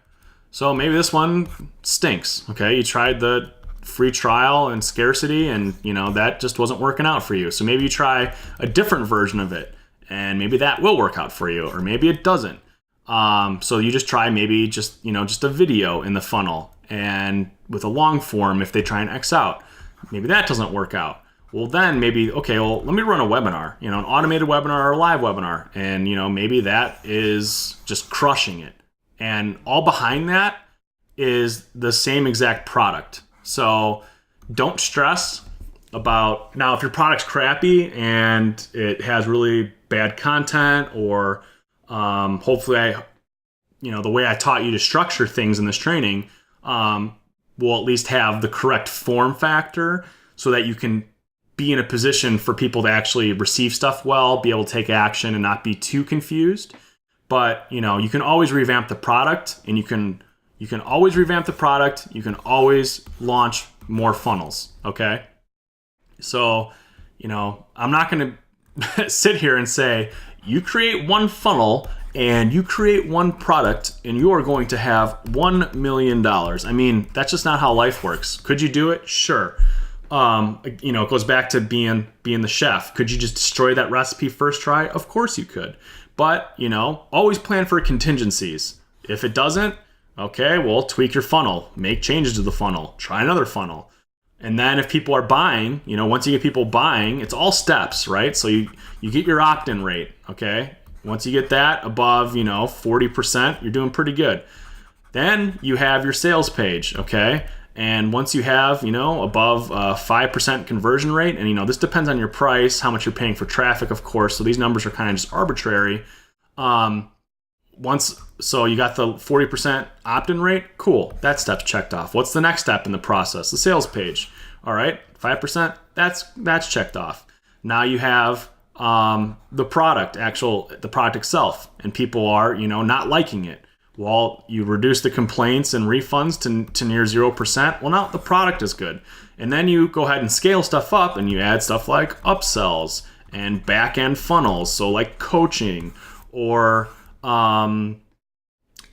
So maybe this one stinks, okay? You tried the free trial and scarcity, and that just wasn't working out for you. So maybe you try a different version of it, and maybe that will work out for you, or maybe it doesn't. So you just try maybe just a video in the funnel, and with a long form, if they try and X out, maybe that doesn't work out. Well, then maybe, okay, well, let me run a webinar, an automated webinar or a live webinar. And, maybe that is just crushing it. And all behind that is the same exact product. So don't stress about, now if your product's crappy and it has really bad content, or hopefully the way I taught you to structure things in this training will at least have the correct form factor, so that you can be in a position for people to actually receive stuff well, be able to take action and not be too confused. But, you can always revamp the product, and you can always revamp the product. You can always launch more funnels. Okay. So, I'm not going to sit here and say, you create one funnel and you create one product and you are going to have $1 million. I mean, that's just not how life works. Could you do it? Sure. It goes back to being the chef. Could you just destroy that recipe first try? Of course you could. But, always plan for contingencies. If it doesn't, okay, well, tweak your funnel, make changes to the funnel, try another funnel. And then if people are buying, once you get people buying, it's all steps, right? So you get your opt-in rate, okay? Once you get that above, 40%, you're doing pretty good. Then you have your sales page, okay? And once you have, above 5% conversion rate, and, this depends on your price, how much you're paying for traffic, of course. So these numbers are kind of just arbitrary. So you got the 40% opt-in rate. Cool. That step's checked off. What's the next step in the process? The sales page. All right. 5%. That's checked off. Now you have the product itself, and people are, not liking it. Well, you reduce the complaints and refunds to near 0%. Well, now the product is good. And then you go ahead and scale stuff up, and you add stuff like upsells and back-end funnels. So like coaching or,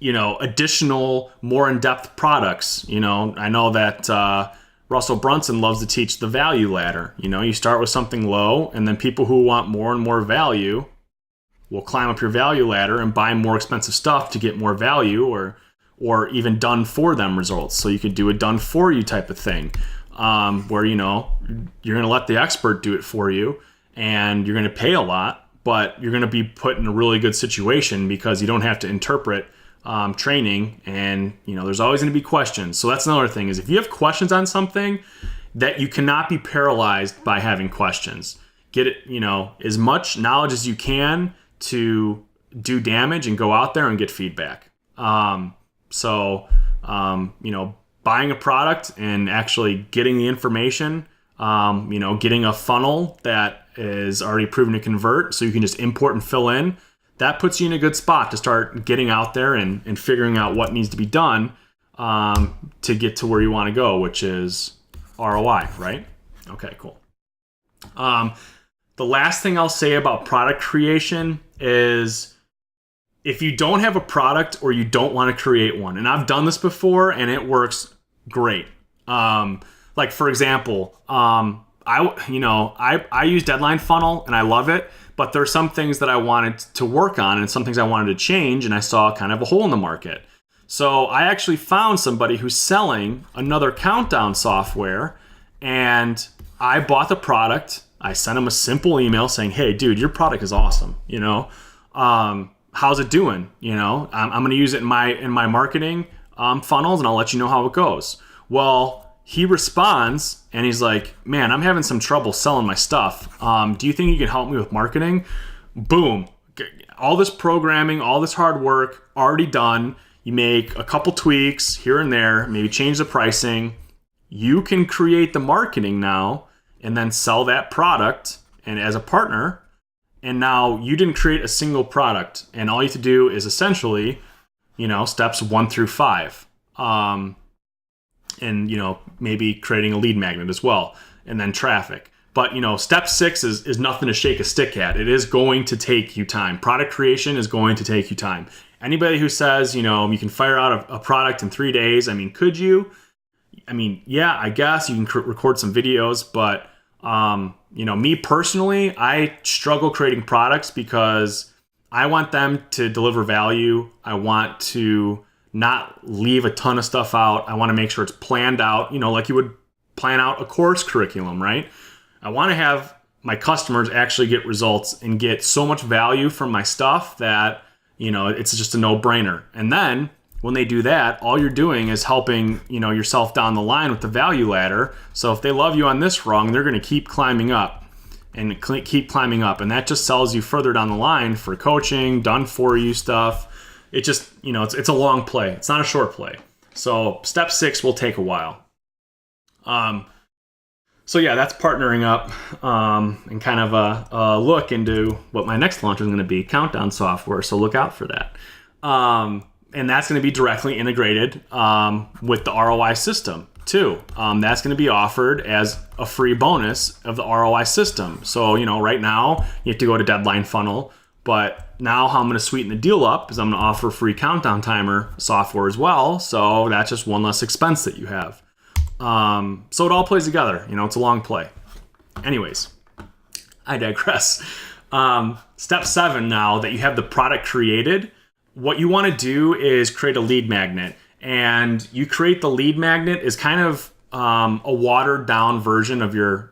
additional, more in-depth products. I know that Russell Brunson loves to teach the value ladder. You start with something low, and then people who want more and more value will climb up your value ladder and buy more expensive stuff to get more value, or even done for them results. So you could do a done for you type of thing, where you're going to let the expert do it for you, and you're going to pay a lot, but you're going to be put in a really good situation because you don't have to interpret training, and there's always going to be questions. So that's another thing, is if you have questions on something, that you cannot be paralyzed by having questions. Get it, as much knowledge as you can to do damage and go out there and get feedback. Buying a product and actually getting the information, getting a funnel that is already proven to convert so you can just import and fill in, that puts you in a good spot to start getting out there and figuring out what needs to be done to get to where you want to go, which is ROI, right? Okay, cool. The last thing I'll say about product creation is, if you don't have a product or you don't want to create one, and I've done this before and it works great. Like for example, I use Deadline Funnel and I love it, but there's some things that I wanted to work on and some things I wanted to change, and I saw kind of a hole in the market. So I actually found somebody who's selling another countdown software, and I bought the product. I sent him a simple email saying, "Hey, dude, your product is awesome. How's it doing? I'm going to use it in my marketing funnels, and I'll let you know how it goes." Well, he responds and he's like, "Man, I'm having some trouble selling my stuff. Do you think you can help me with marketing?" Boom. All this programming, all this hard work already done. You make a couple tweaks here and there, maybe change the pricing. You can create the marketing now and then sell that product and as a partner. And now you didn't create a single product, and all you have to do is essentially, steps 1 through 5. And maybe creating a lead magnet as well, and then traffic. But step 6 is nothing to shake a stick at. It is going to take you time. Product creation is going to take you time. Anybody who says you can fire out a product in 3 days, could you? Yeah, I guess you can record some videos, but me personally, I struggle creating products because I want them to deliver value. I want to not leave a ton of stuff out. I want to make sure it's planned out, like you would plan out a course curriculum, right? I want to have my customers actually get results and get so much value from my stuff that, it's just a no-brainer. And then when they do that, all you're doing is helping, yourself down the line with the value ladder. So if they love you on this rung, they're going to keep climbing up and keep climbing up. And that just sells you further down the line for coaching, done for you stuff. It just, it's a long play. It's not a short play. So step 6 will take a while. So yeah, that's partnering up and kind of a look into what my next launch is going to be, countdown software. So look out for that. And that's going to be directly integrated with the ROI system too. That's going to be offered as a free bonus of the ROI system. So, right now you have to go to Deadline Funnel, but now how I'm going to sweeten the deal up is I'm going to offer free countdown timer software as well. So that's just one less expense that you have. So it all plays together. It's a long play. Anyways, I digress. Step 7 now that you have the product created, what you want to do is create a lead magnet. And you create the lead magnet as kind of a watered down version of your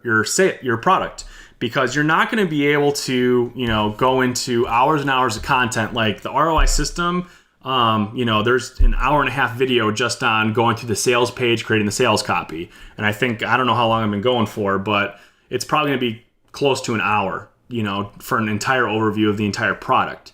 product, because you're not going to be able to go into hours and hours of content like the ROI system. There's an hour and a half video just on going through the sales page, creating the sales copy. And I don't know how long I've been going for, but it's probably going to be close to an hour, for an entire overview of the entire product.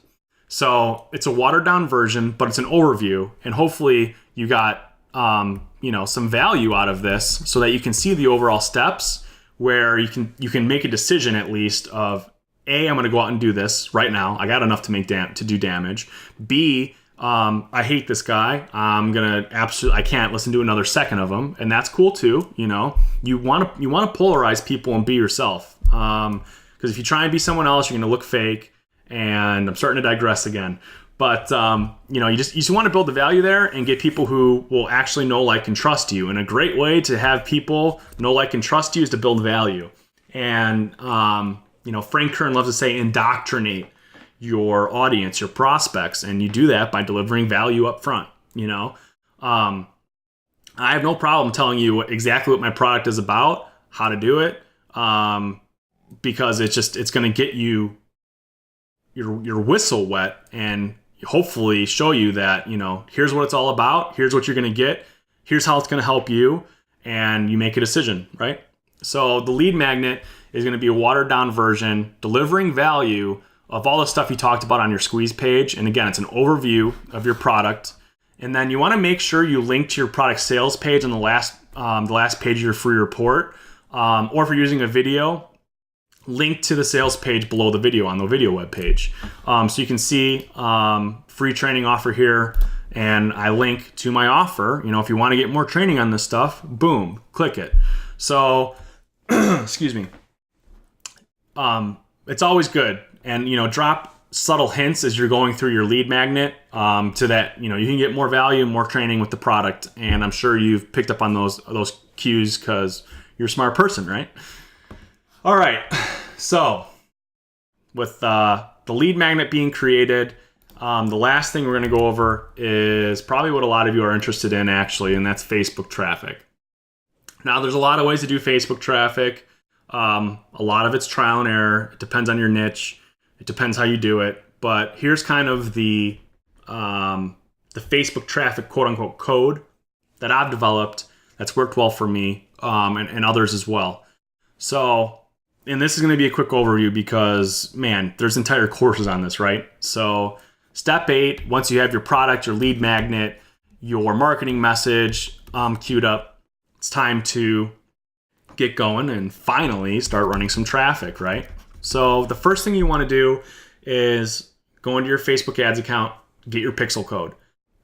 So it's a watered down version, but it's an overview, and hopefully you got, some value out of this so that you can see the overall steps where you can make a decision at least of A, I'm going to go out and do this right now. I got enough to do damage. B, I hate this guy. I can't listen to another second of him, and that's cool too. You want to polarize people and be yourself. Because if you try and be someone else, you're going to look fake. And I'm starting to digress again, But you just want to build the value there and get people who will actually know, like, and trust you. And a great way to have people know, like, and trust you is to build value. And Frank Kern loves to say, indoctrinate your audience, your prospects, and you do that by delivering value up front. I have no problem telling you exactly what my product is about, how to do it, because it's going to get you your whistle wet and hopefully show you that, here's what it's all about, here's what you're going to get, here's how it's going to help you, and you make a decision, right? So the lead magnet is going to be a watered down version, delivering value of all the stuff you talked about on your squeeze page. And again, it's an overview of your product. And then you want to make sure you link to your product sales page on the last page of your free report. Or if you're using a video, link to the sales page below the video on the video web page. So you can see free training offer here, and I link to my offer. If you want to get more training on this stuff, boom, click it. So, excuse me. It's always good. And, drop subtle hints as you're going through your lead magnet to that, you can get more value and more training with the product. And I'm sure you've picked up on those cues because you're a smart person, right? All right. So with the lead magnet being created, the last thing we're going to go over is probably what a lot of you are interested in, actually, and that's Facebook traffic. Now, there's a lot of ways to do Facebook traffic. A lot of it's trial and error. It depends on your niche. It depends how you do it. But here's kind of the Facebook traffic quote unquote code that I've developed that's worked well for me and others as well. So, and this is going to be a quick overview because, man, there's entire courses on this, right? So step 8, once you have your product, your lead magnet, your marketing message queued up, it's time to get going and finally start running some traffic, right? So the first thing you want to do is go into your Facebook ads account, get your pixel code,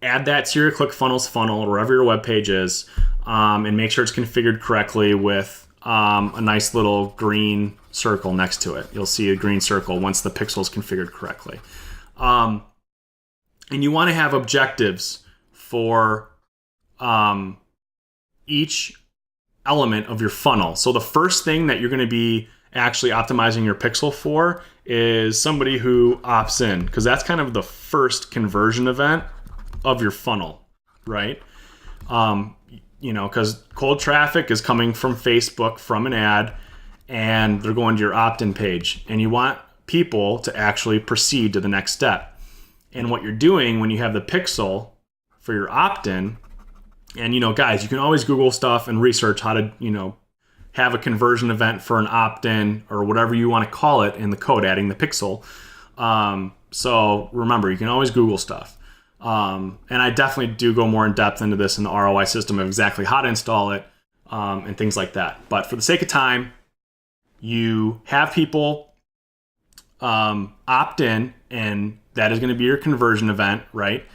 add that to your ClickFunnels funnel or wherever your web page is, and make sure it's configured correctly with a nice little green circle next to it. You'll see a green circle once the pixel is configured correctly. And you want to have objectives for each element of your funnel. So the first thing that you're going to be actually optimizing your pixel for is somebody who opts in, because that's kind of the first conversion event of your funnel, right? Because cold traffic is coming from Facebook from an ad, and they're going to your opt-in page, and you want people to actually proceed to the next step. And what you're doing when you have the pixel for your opt-in, and guys, you can always Google stuff and research how to have a conversion event for an opt-in or whatever you want to call it in the code, adding the pixel. So remember, you can always Google stuff. And I definitely do go more in depth into this in the ROI system of exactly how to install it and things like that. But for the sake of time, you have people opt in, and that is going to be your conversion event, right?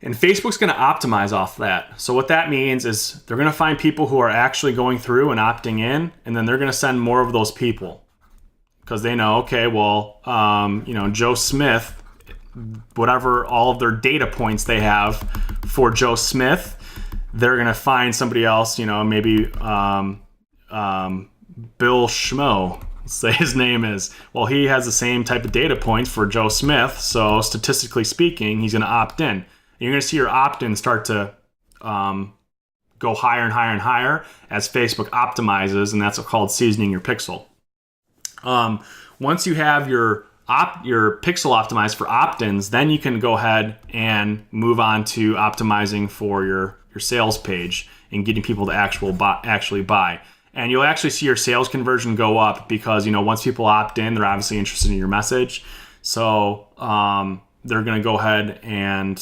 And Facebook's going to optimize off that. So what that means is they're going to find people who are actually going through and opting in, and then they're going to send more of those people because they know, okay, well, Joe Smith, whatever all of their data points they have for Joe Smith, they're going to find somebody else, maybe Bill Schmo, say his name is. Well, he has the same type of data points for Joe Smith, so statistically speaking, he's going to opt in. You're going to see your opt-in start to go higher and higher and higher as Facebook optimizes, and that's called seasoning your pixel. Once you have your pixel optimized for opt-ins, then you can go ahead and move on to optimizing for your sales page and getting people to actually buy. And you'll actually see your sales conversion go up because once people opt in, they're obviously interested in your message. So they're going to go ahead and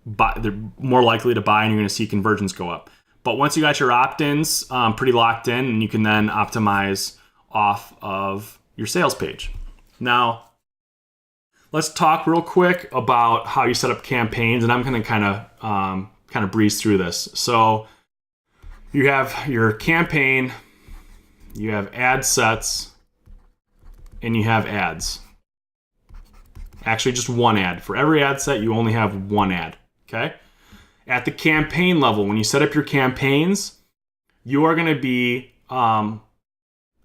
buy, they're more likely to buy, and you're going to see conversions go up. But once you got your opt-ins pretty locked in, and you can then optimize off of your sales page. Now, let's talk real quick about how you set up campaigns, and I'm going to kind of breeze through this. So you have your campaign, you have ad sets, and you have ads. Actually, just one ad. For every ad set, you only have one ad. Okay? At the campaign level, when you set up your campaigns, you are going to be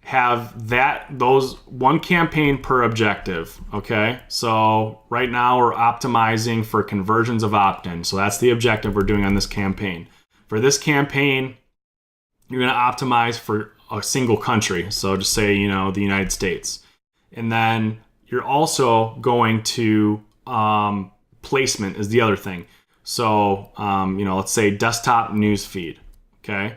have those one campaign per objective. Okay, so right now we're optimizing for conversions of opt-in, so that's the objective we're doing on this campaign. For this campaign, you're going to optimize for a single country, so just say the United States, and then you're also going to placement is the other thing. So let's say desktop newsfeed. Okay.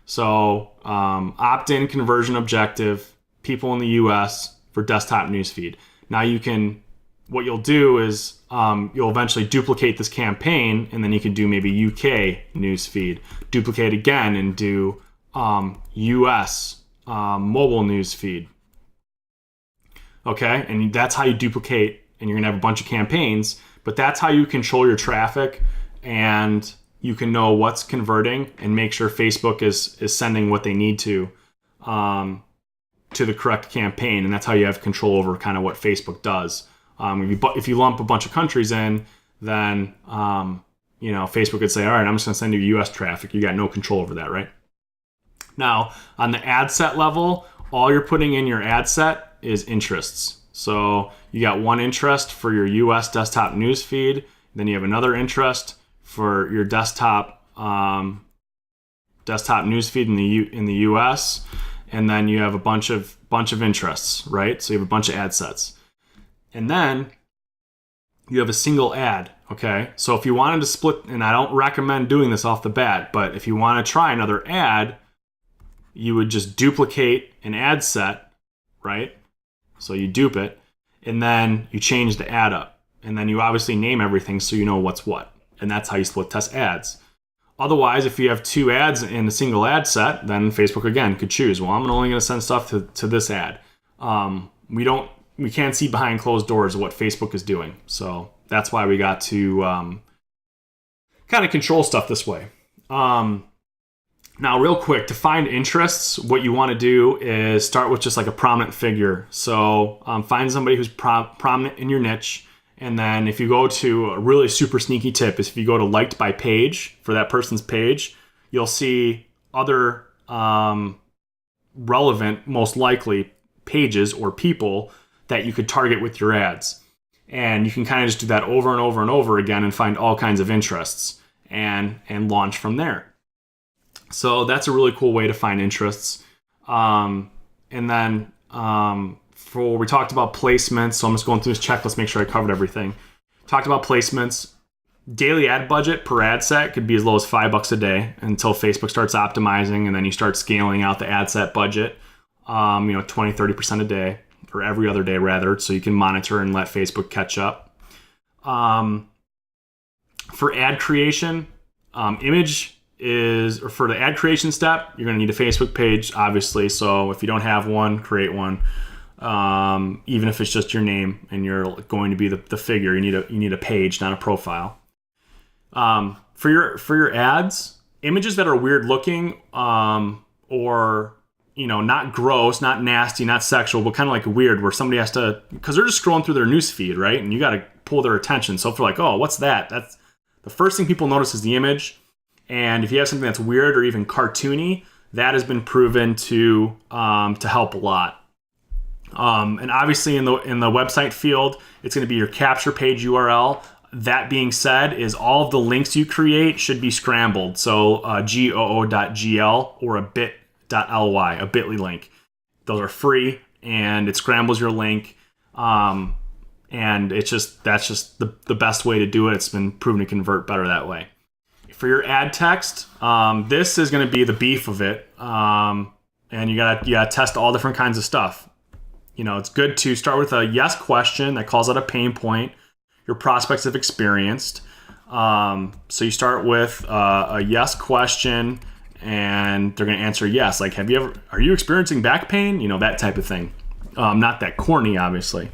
So opt-in conversion objective, people in the US for desktop newsfeed. Now what you'll do is you'll eventually duplicate this campaign, and then you can do maybe UK newsfeed, duplicate again and do US mobile newsfeed. Okay, and that's how you duplicate, and you're gonna have a bunch of campaigns, but that's how you control your traffic, and you can know what's converting and make sure Facebook is sending what they need to the correct campaign. And that's how you have control over kind of what Facebook does. If you lump a bunch of countries in, then Facebook could say, all right, I'm just going to send you US traffic. You got no control over that, right? Now, on the ad set level, all you're putting in your ad set is interests. So you got one interest for your US desktop newsfeed. Then you have another interest for your desktop newsfeed in the US, and then you have a bunch of interests, right? So you have a bunch of ad sets, and then you have a single ad. Okay, so if you wanted to split, and I don't recommend doing this off the bat, but if you want to try another ad, you would just duplicate an ad set, right? So you dupe it, and then you change the ad up, and then you obviously name everything so you know what's what. And that's how you split test ads. Otherwise, if you have two ads in a single ad set, then Facebook again could choose, well, I'm only going to send stuff to this ad. We can't see behind closed doors what Facebook is doing. So that's why we got to kind of control stuff this way. Now, real quick, to find interests, what you want to do is start with just like a prominent figure. So find somebody who's prominent in your niche. And then if you go to a really super sneaky tip is if you go to liked by page for that person's page, you'll see other relevant, most likely pages or people that you could target with your ads. And you can kind of just do that over and over and over again and find all kinds of interests and launch from there. So that's a really cool way to find interests. And then we talked about placements, so I'm just going through this checklist, make sure I covered everything. Talked about placements. Daily ad budget per ad set could be as low as $5 a day until Facebook starts optimizing, and then you start scaling out the ad set budget, 20-30% a day, or every other day rather, so you can monitor and let Facebook catch up. For ad creation, for the ad creation step, you're going to need a Facebook page, obviously. So if you don't have one, create one. Even if it's just your name and you're going to be the figure, you need a page, not a profile. For your ads, images that are weird looking, or not gross, not nasty, not sexual, but kind of like weird, where somebody has to, because they're just scrolling through their news feed, right? And you got to pull their attention. So if they're like, oh, what's that? That's the first thing people notice is the image. And if you have something that's weird or even cartoony, that has been proven to help a lot. And obviously in the website field, it's going to be your capture page URL. That being said, is all of the links you create should be scrambled. So goo.gl or a bit.ly, a bit.ly link. Those are free, and it scrambles your link. And that's just the best way to do it. It's been proven to convert better that way. For your ad text, this is going to be the beef of it. And you gotta test all different kinds of stuff. It's good to start with a yes question that calls out a pain point your prospects have experienced. So you start with a yes question, and they're going to answer yes. Like, are you experiencing back pain? That type of thing. Not that corny, obviously.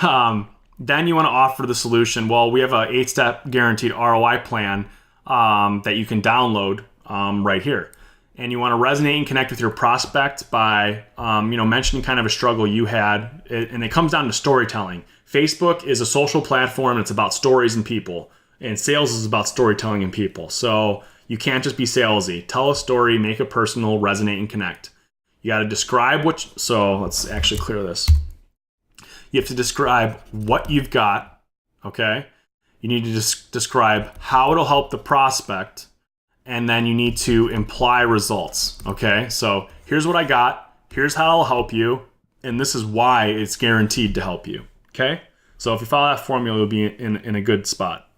Then you want to offer the solution. Well, we have a 8-step guaranteed ROI plan that you can download right here. and you want to resonate and connect with your prospect by, mentioning kind of a struggle you had. And it comes down to storytelling. Facebook is a social platform. And it's about stories and people. And sales is about storytelling and people. So you can't just be salesy. Tell a story, make it personal, resonate, and connect. You got to describe so let's actually clear this. You have to describe what you've got, okay? You need to describe how it'll help the prospect, and then you need to imply results, okay? So here's what I got, here's how I'll help you, and this is why it's guaranteed to help you, okay? So if you follow that formula, you'll be in a good spot.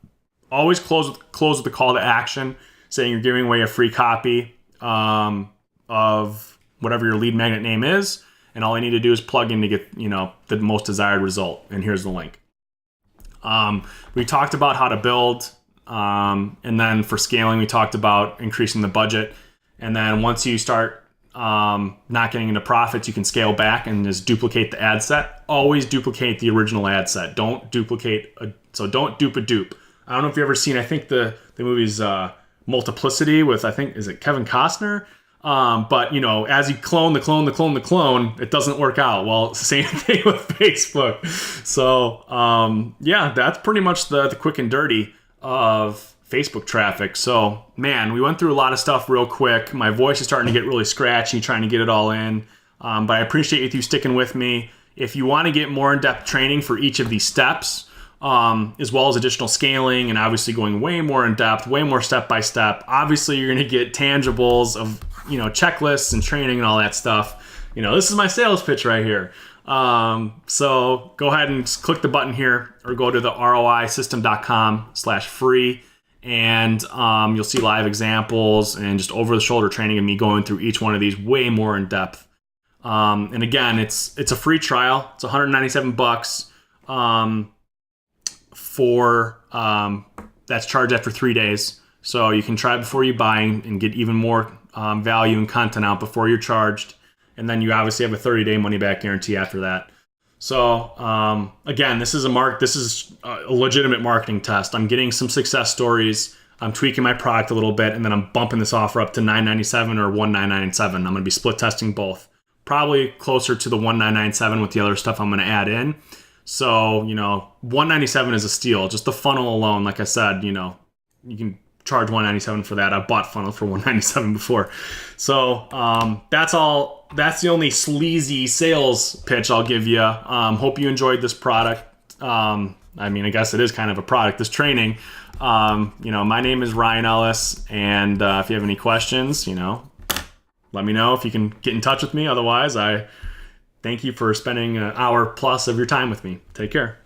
Always close with the call to action, saying you're giving away a free copy of whatever your lead magnet name is, and all I need to do is plug in to get the most desired result, and here's the link. We talked about how to build, and then for scaling, we talked about increasing the budget. And then once you start not getting into profits, you can scale back and just duplicate the ad set. Always duplicate the original ad set. Don't duplicate, don't dupe a dupe. I don't know if you've ever seen, I think the movie's Multiplicity with, is it Kevin Costner? But as you clone the clone, it doesn't work out. Well, it's the same thing with Facebook. So, that's pretty much the quick and dirty of Facebook traffic. So, man, we went through a lot of stuff real quick. My voice is starting to get really scratchy, trying to get it all in. But I appreciate you sticking with me. If you want to get more in-depth training for each of these steps, as well as additional scaling and obviously going way more in depth, way more step-by-step, obviously you're going to get tangibles of checklists and training and all that stuff. This is my sales pitch right here. So go ahead and just click the button here or go to the roisystem.com/free, and you'll see live examples and just over the shoulder training of me going through each one of these way more in depth. And again, it's a free trial. It's $197 for that's charged after 3 days. So you can try before you buy and get even more value and content out before you're charged. And then you obviously have a 30-day money-back guarantee after that. So again, this is a legitimate marketing test. I'm getting some success stories. I'm tweaking my product a little bit, and then I'm bumping this offer up to $997 or $1,997. I'm going to be split testing both. Probably closer to the $1,997 with the other stuff I'm going to add in. So, $197 is a steal. Just the funnel alone, like I said, you can charge $197 for that. I bought funnel for $197 before. So that's all. That's the only sleazy sales pitch I'll give you. Hope you enjoyed this product. I guess it is kind of a product, this training. My name is Ryan Ellis, and if you have any questions, let me know if you can get in touch with me. Otherwise, I thank you for spending an hour plus of your time with me. Take care.